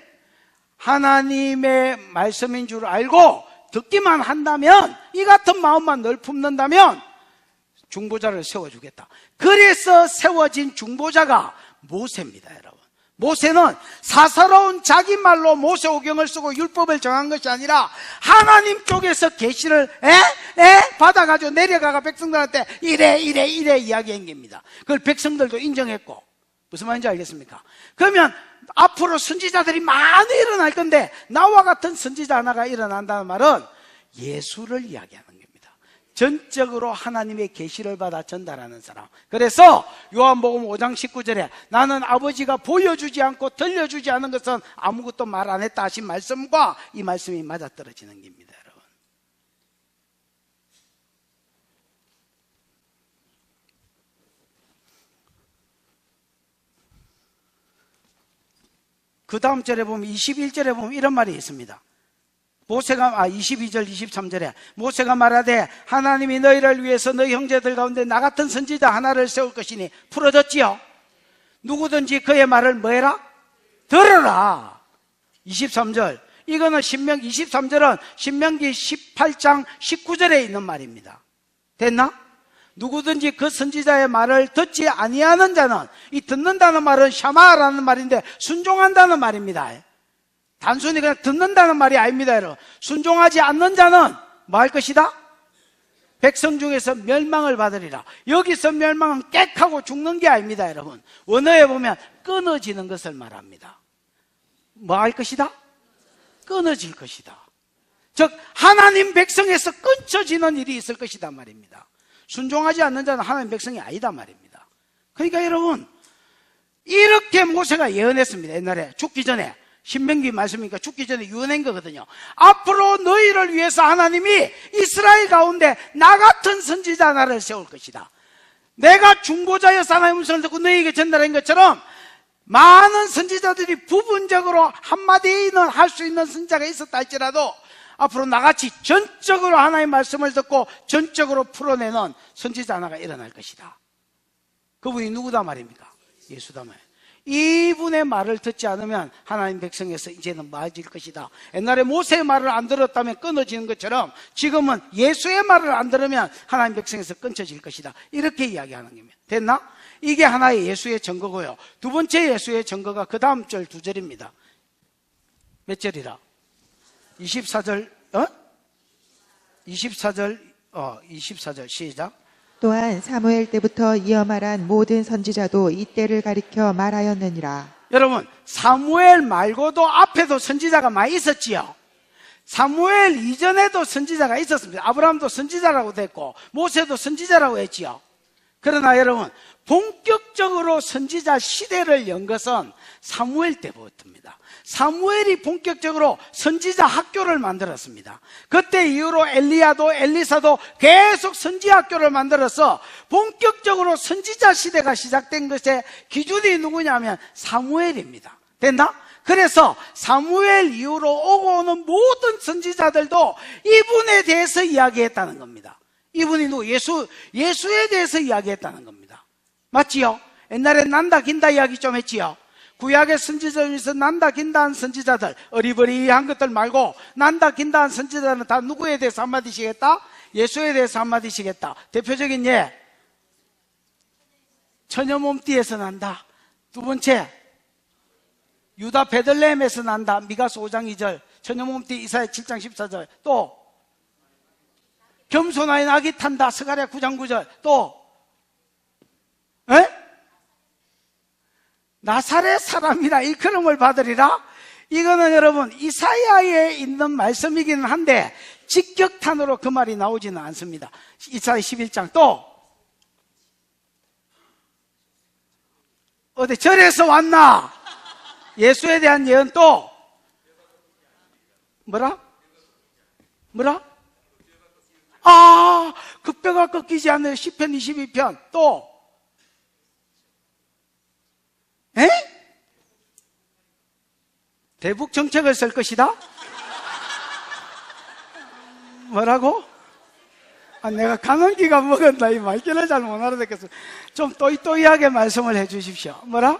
하나님의 말씀인 줄 알고 듣기만 한다면, 이 같은 마음만 늘 품는다면 중보자를 세워주겠다. 그래서 세워진 중보자가 모세입니다, 여러분. 모세는 사사로운 자기 말로 모세오경을 쓰고 율법을 정한 것이 아니라 하나님 쪽에서 계시를 받아가지고 내려가가 백성들한테 이래 이야기한 겁니다. 그걸 백성들도 인정했고. 무슨 말인지 알겠습니까? 그러면 앞으로 선지자들이 많이 일어날 건데 나와 같은 선지자 하나가 일어난다는 말은 예수를 이야기하는 겁니다. 전적으로 하나님의 계시를 받아 전달하는 사람. 그래서 요한복음 5장 19절에 나는 아버지가 보여주지 않고 들려주지 않은 것은 아무것도 말 안 했다 하신 말씀과 이 말씀이 맞아떨어지는 겁니다, 여러분. 그 다음 절에 보면 21절에 보면 이런 말이 있습니다. 모세가 22절 23절에 모세가 말하되 하나님이 너희를 위해서 너희 형제들 가운데 나 같은 선지자 하나를 세울 것이니 풀어졌지요. 누구든지 그의 말을 뭐해라? 들어라. 23절 이거는 23절은 신명기 18장 19절에 있는 말입니다. 됐나? 누구든지 그 선지자의 말을 듣지 아니하는 자는, 이 듣는다는 말은 샤마라는 말인데 순종한다는 말입니다. 단순히 그냥 듣는다는 말이 아닙니다, 여러분. 순종하지 않는 자는 뭐 할 것이다? 백성 중에서 멸망을 받으리라. 여기서 멸망은 깨끗하고 죽는 게 아닙니다, 여러분. 원어에 보면 끊어지는 것을 말합니다. 뭐 할 것이다? 끊어질 것이다. 즉 하나님 백성에서 끊어지는 일이 있을 것이다 말입니다. 순종하지 않는 자는 하나님 백성이 아니다 말입니다. 그러니까 여러분, 이렇게 모세가 예언했습니다. 옛날에 죽기 전에. 신명기 말씀이니까 죽기 전에 예언한 거거든요. 앞으로 너희를 위해서 하나님이 이스라엘 가운데 나 같은 선지자 하나를 세울 것이다. 내가 중보자여서 하나님의 음성을 듣고 너희에게 전달한 것처럼 많은 선지자들이 부분적으로 한마디는 할 수 있는 선지자가 있었다 할지라도 앞으로 나같이 전적으로 하나님의 말씀을 듣고 전적으로 풀어내는 선지자 하나가 일어날 것이다. 그분이 누구다 말입니까? 예수다 말이에요. 이분의 말을 듣지 않으면 하나님 백성에서 이제는 맞을 것이다. 옛날에 모세의 말을 안 들었다면 끊어지는 것처럼 지금은 예수의 말을 안 들으면 하나님 백성에서 끊어질 것이다. 이렇게 이야기하는 겁니다. 됐나? 이게 하나의 예수의 증거고요. 두 번째 예수의 증거가 그 다음 절 두 절입니다. 몇 절이라? 24절, 24절 시작. 또한 사무엘 때부터 이어 말한 모든 선지자도 이때를 가리켜 말하였느니라. 여러분, 사무엘 말고도 앞에도 선지자가 많이 있었지요. 사무엘 이전에도 선지자가 있었습니다. 아브라함도 선지자라고 됐고 모세도 선지자라고 했지요. 그러나 여러분, 본격적으로 선지자 시대를 연 것은 사무엘 때부터입니다. 사무엘이 본격적으로 선지자 학교를 만들었습니다. 그때 이후로 엘리야도 엘리사도 계속 선지 학교를 만들어서 본격적으로 선지자 시대가 시작된 것의 기준이 누구냐면 사무엘입니다. 됐나? 그래서 사무엘 이후로 오고 오는 모든 선지자들도 이분에 대해서 이야기했다는 겁니다. 이분이 누구? 예수에 대해서 이야기했다는 겁니다. 맞지요? 옛날에 난다 긴다 이야기 좀 했지요. 구약의 선지자 중에서 난다 긴다한 선지자들, 어리버리한 것들 말고 난다 긴다한 선지자들은 다 누구에 대해서 한마디씩 했다? 예수에 대해서 한마디씩 했다. 대표적인 예, 처녀 몸띠에서 난다. 두 번째, 유다 베들레헴에서 난다. 미가서 5장 2절, 처녀 몸띠 이사야 7장 14절. 또 겸손하여 낙이 탄다. 스가랴 9장 9절. 또 나사렛 사람이라 일컬음을 받으리라. 이거는 여러분 이사야에 있는 말씀이기는 한데 직격탄으로 그 말이 나오지는 않습니다. 이사야 11장. 또 어디 절에서 왔나? 예수에 대한 예언. 또 뭐라? 그 뼈가 꺾이지 않는 시편 22편. 또 대북 정책을 쓸 것이다? 뭐라고? 내가 간원기가 먹었나? 이 말귀를 잘 못 알아듣겠어. 좀 또이또이하게 말씀을 해 주십시오. 뭐라?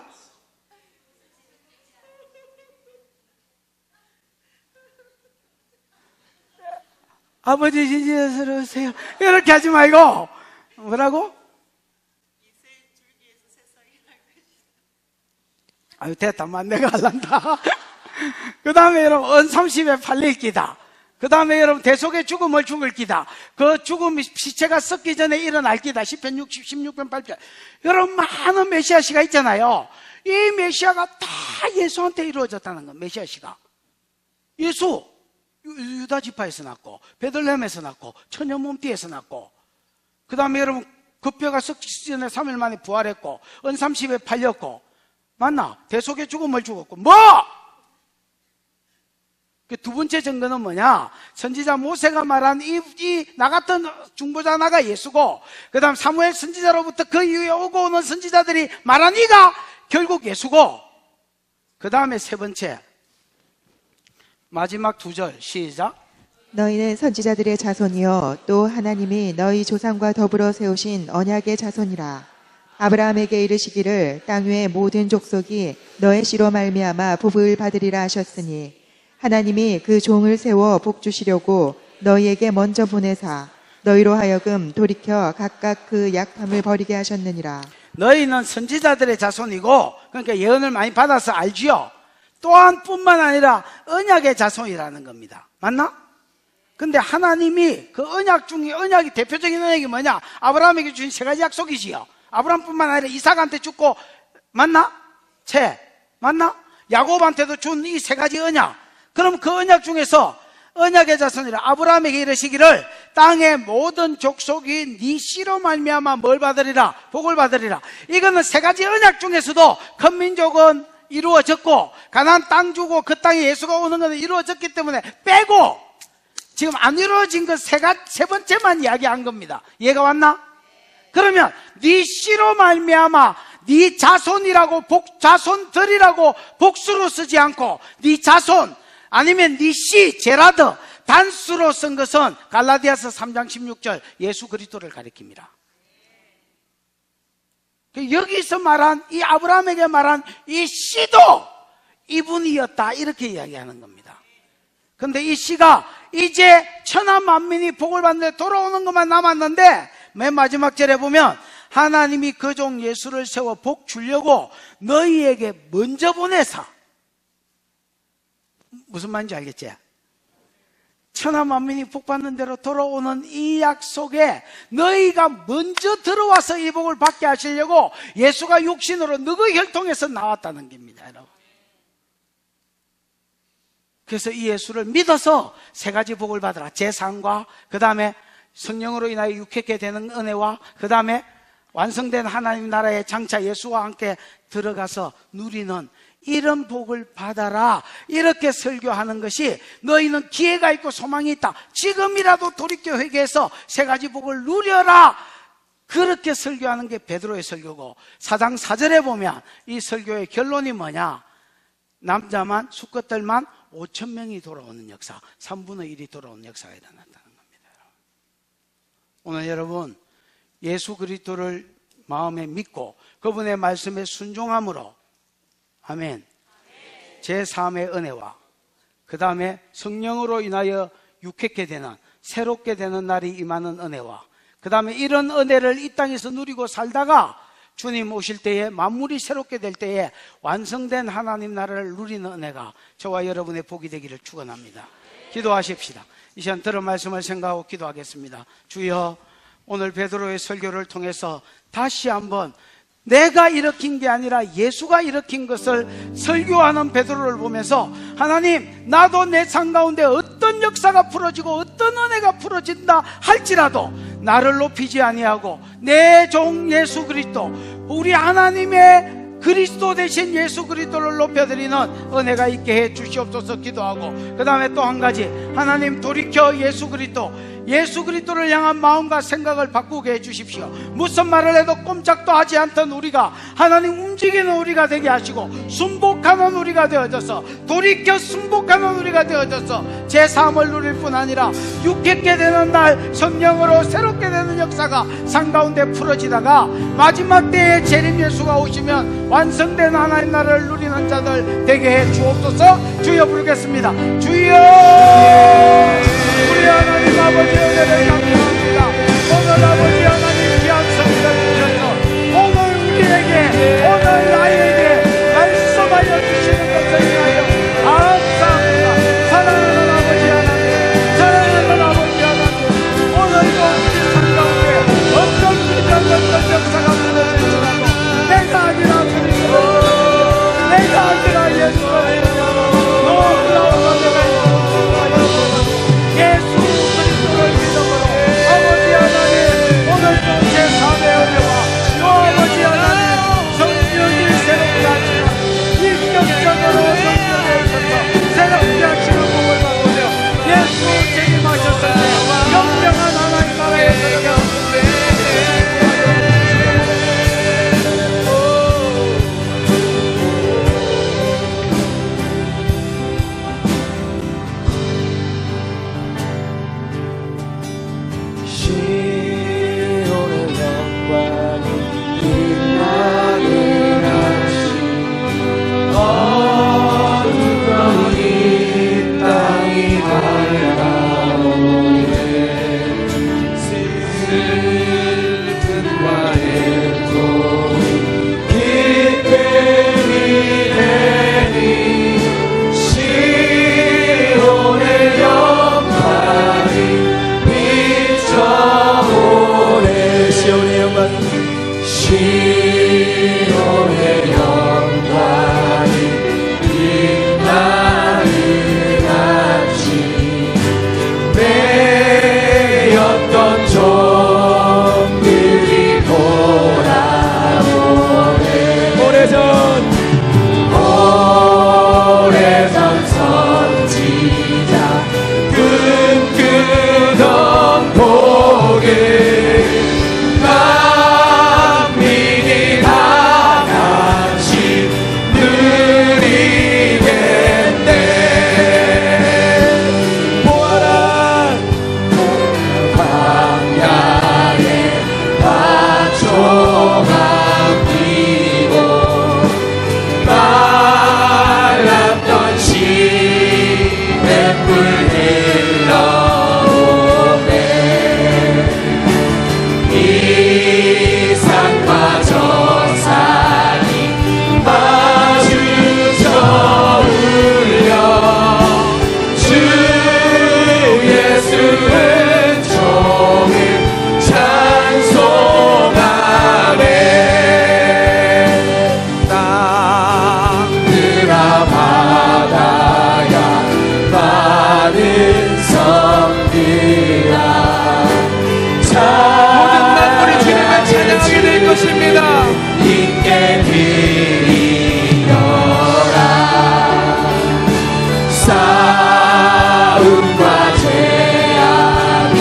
아버지 진지스러우세요. 이렇게 하지 말고 뭐라고? 아유 됐다만 내가 할란다. 그 다음에 여러분 은 30에 팔릴 기다. 그 다음에 여러분 대속의 죽음을 죽을 기다. 그 죽음이 시체가 썩기 전에 일어날 기다. 10편 60, 16편 8편. 여러분 많은 메시아시가 있잖아요. 이 메시아가 다 예수한테 이루어졌다는 거. 메시아시가 예수 유다 지파에서 났고 베들레헴에서 났고 처녀 몸띠에서 났고 그 다음에 여러분 그 뼈가 썩기 전에 3일 만에 부활했고 은 30에 팔렸고 맞나? 대속의 죽음을 죽었고 뭐? 그 두 번째 증거는 뭐냐? 선지자 모세가 말한 나 같은 중보자 나가 예수고 그 다음 사무엘 선지자로부터 그 이후에 오고 오는 선지자들이 말한 이가 결국 예수고 그 다음에 세 번째 마지막 두 절 시작. 너희는 선지자들의 자손이요 또 하나님이 너희 조상과 더불어 세우신 언약의 자손이라. 아브라함에게 이르시기를 땅 위의 모든 족속이 너의 씨로 말미암아 복을 받으리라 하셨으니 하나님이 그 종을 세워 복 주시려고 너희에게 먼저 보내사 너희로 하여금 돌이켜 각각 그 약함을 버리게 하셨느니라. 너희는 선지자들의 자손이고 그러니까 예언을 많이 받아서 알지요. 또한 뿐만 아니라 언약의 자손이라는 겁니다. 맞나? 근데 하나님이 그 언약 중에 언약이 대표적인 언약이 뭐냐? 아브라함에게 주신 세 가지 약속이지요. 아브라함뿐만 아니라 이삭한테 죽고 맞나? 맞나? 야곱한테도 준 이 세 가지 언약. 그럼 그 언약 중에서 언약의 자손이라 아브라함에게 이르시기를 땅의 모든 족속이 네 씨로 말미암아 뭘 받으리라? 복을 받으리라. 이거는 세 가지 언약 중에서도 큰 민족은 이루어졌고 가나안 땅 주고 그 땅에 예수가 오는 것은 이루어졌기 때문에 빼고 지금 안 이루어진 것 세 번째만 이야기한 겁니다. 이해가 왔나? 그러면 네 씨로 말미암아 네 자손이라고 자손들이라고 복수로 쓰지 않고 네 자손 아니면 네 씨 제라드 단수로 쓴 것은 갈라디아서 3장 16절 예수 그리스도를 가리킵니다. 여기서 말한 이 아브라함에게 말한 이 씨도 이분이었다, 이렇게 이야기하는 겁니다. 근데 이 씨가 이제 천하 만민이 복을 받는데 돌아오는 것만 남았는데, 맨 마지막 절에 보면 하나님이 그 종 예수를 세워 복 주려고 너희에게 먼저 보내사. 무슨 말인지 알겠지? 천하 만민이 복 받는 대로 돌아오는 이 약속에 너희가 먼저 들어와서 이 복을 받게 하시려고 예수가 육신으로 너희 혈통에서 나왔다는 겁니다, 여러분. 그래서 이 예수를 믿어서 세 가지 복을 받으라. 재산과, 그 다음에 성령으로 인하여 유쾌케 되는 은혜와, 그 다음에 완성된 하나님 나라의 장차 예수와 함께 들어가서 누리는 이런 복을 받아라, 이렇게 설교하는 것이 너희는 기회가 있고 소망이 있다, 지금이라도 돌이켜 회개해서 세 가지 복을 누려라, 그렇게 설교하는 게 베드로의 설교고, 4장 4절에 보면 이 설교의 결론이 뭐냐? 남자만, 수컷들만 5,000명이 돌아오는 역사, 3분의 1이 돌아오는 역사가 일어났다는 겁니다. 오늘 여러분, 예수 그리스도를 마음에 믿고 그분의 말씀에 순종함으로, 아멘, 제3의 은혜와 그 다음에 성령으로 인하여 유쾌케 되는, 새롭게 되는 날이 임하는 은혜와, 그 다음에 이런 은혜를 이 땅에서 누리고 살다가 주님 오실 때에 만물이 새롭게 될 때에 완성된 하나님 나라를 누리는 은혜가 저와 여러분의 복이 되기를 축원합니다. 기도하십시다. 이 시간 들은 말씀을 생각하고 기도하겠습니다. 주여, 오늘 베드로의 설교를 통해서 다시 한번 내가 일으킨 게 아니라 예수가 일으킨 것을 설교하는 베드로를 보면서, 하나님, 나도 내 삶 가운데 어떤 역사가 풀어지고 어떤 은혜가 풀어진다 할지라도 나를 높이지 아니하고 내 종 예수 그리스도, 우리 하나님의 그리스도 대신 예수 그리스도를 높여드리는 은혜가 있게 해 주시옵소서 기도하고, 그 다음에 또 한 가지, 하나님 돌이켜 예수 그리스도를 향한 마음과 생각을 바꾸게 해 주십시오. 무슨 말을 해도 꼼짝도 하지 않던 우리가 하나님 움직이는 우리가 되게 하시고, 순복하는 우리가 되어져서, 돌이켜 순복하는 우리가 되어져서 제3을 누릴 뿐 아니라 유쾌케 되는 날 성령으로 새롭게 되는 역사가 삶 가운데 풀어지다가 마지막 때에 재림 예수가 오시면 완성된 하나님 나라를 누리는 자들 되게 해 주옵소서. 주여 부르겠습니다. 주여, 우리 하나님 아버지 은혜를 감사합니다. 오늘 아버지 하나님 귀한 성령을 주셔서 오늘 우리에게, 오늘 나에게 말씀하여 주시는 것을 위하여 감사합니다. 사랑하는 아버지 하나님, 사랑하는 아버지 하나님, 오늘도 우리 삶 가운데 어떤 일이든 어떤 역사가 무너질지라도 내가 아니라 그리스도, 내가 아니라 예수를 놀라운 은혜가 있는 예수 그리스도를 믿음으로 모든 만물이 주님을 찬양하게 될 것입니다. 있게 드리려라. 싸움과 죄악이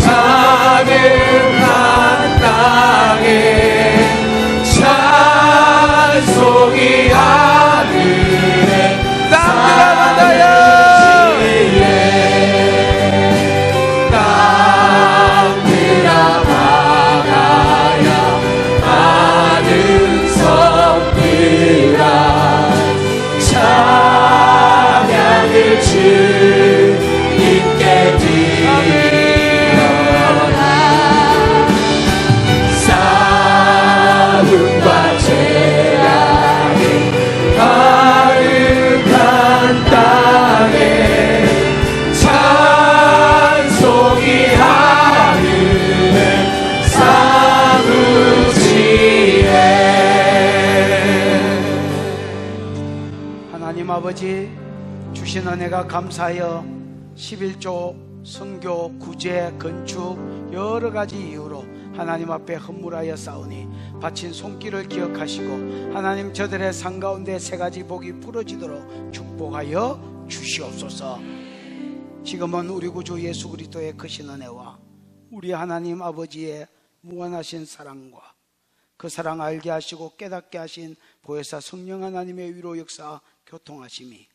자그한 땅에 찬송이 하늘에 땅들아 바다야, 땅들아 바다야, 하늘 섬들아 찬양을 주님께 드리려라. 싸움과 죄악이 가득한 땅에 찬송이 하늘에 사무치에. 하나님 아버지, 주신 은혜가 감사하여 11조 선교, 구제, 건축 여러 가지 이유로 하나님 앞에 헌물하여 싸우니 바친 손길을 기억하시고 하나님 저들의 상 가운데 세 가지 복이 부러지도록 축복하여 주시옵소서. 지금은 우리 구주 예수 그리스도의 크신 은혜와 우리 하나님 아버지의 무한하신 사랑과 그 사랑 알게 하시고 깨닫게 하신 보혜사 성령 하나님의 위로 역사 교통하심이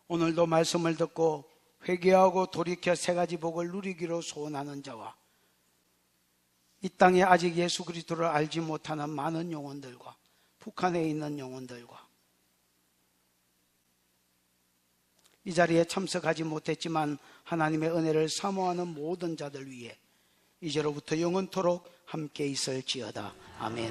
오늘도 말씀을 듣고 회개하고 돌이켜 세 가지 복을 누리기로 소원하는 자와 이 땅에 아직 예수 그리스도를 알지 못하는 많은 영혼들과 북한에 있는 영혼들과 이 자리에 참석하지 못했지만 하나님의 은혜를 사모하는 모든 자들 위해 이제로부터 영원토록 함께 있을지어다. 아멘.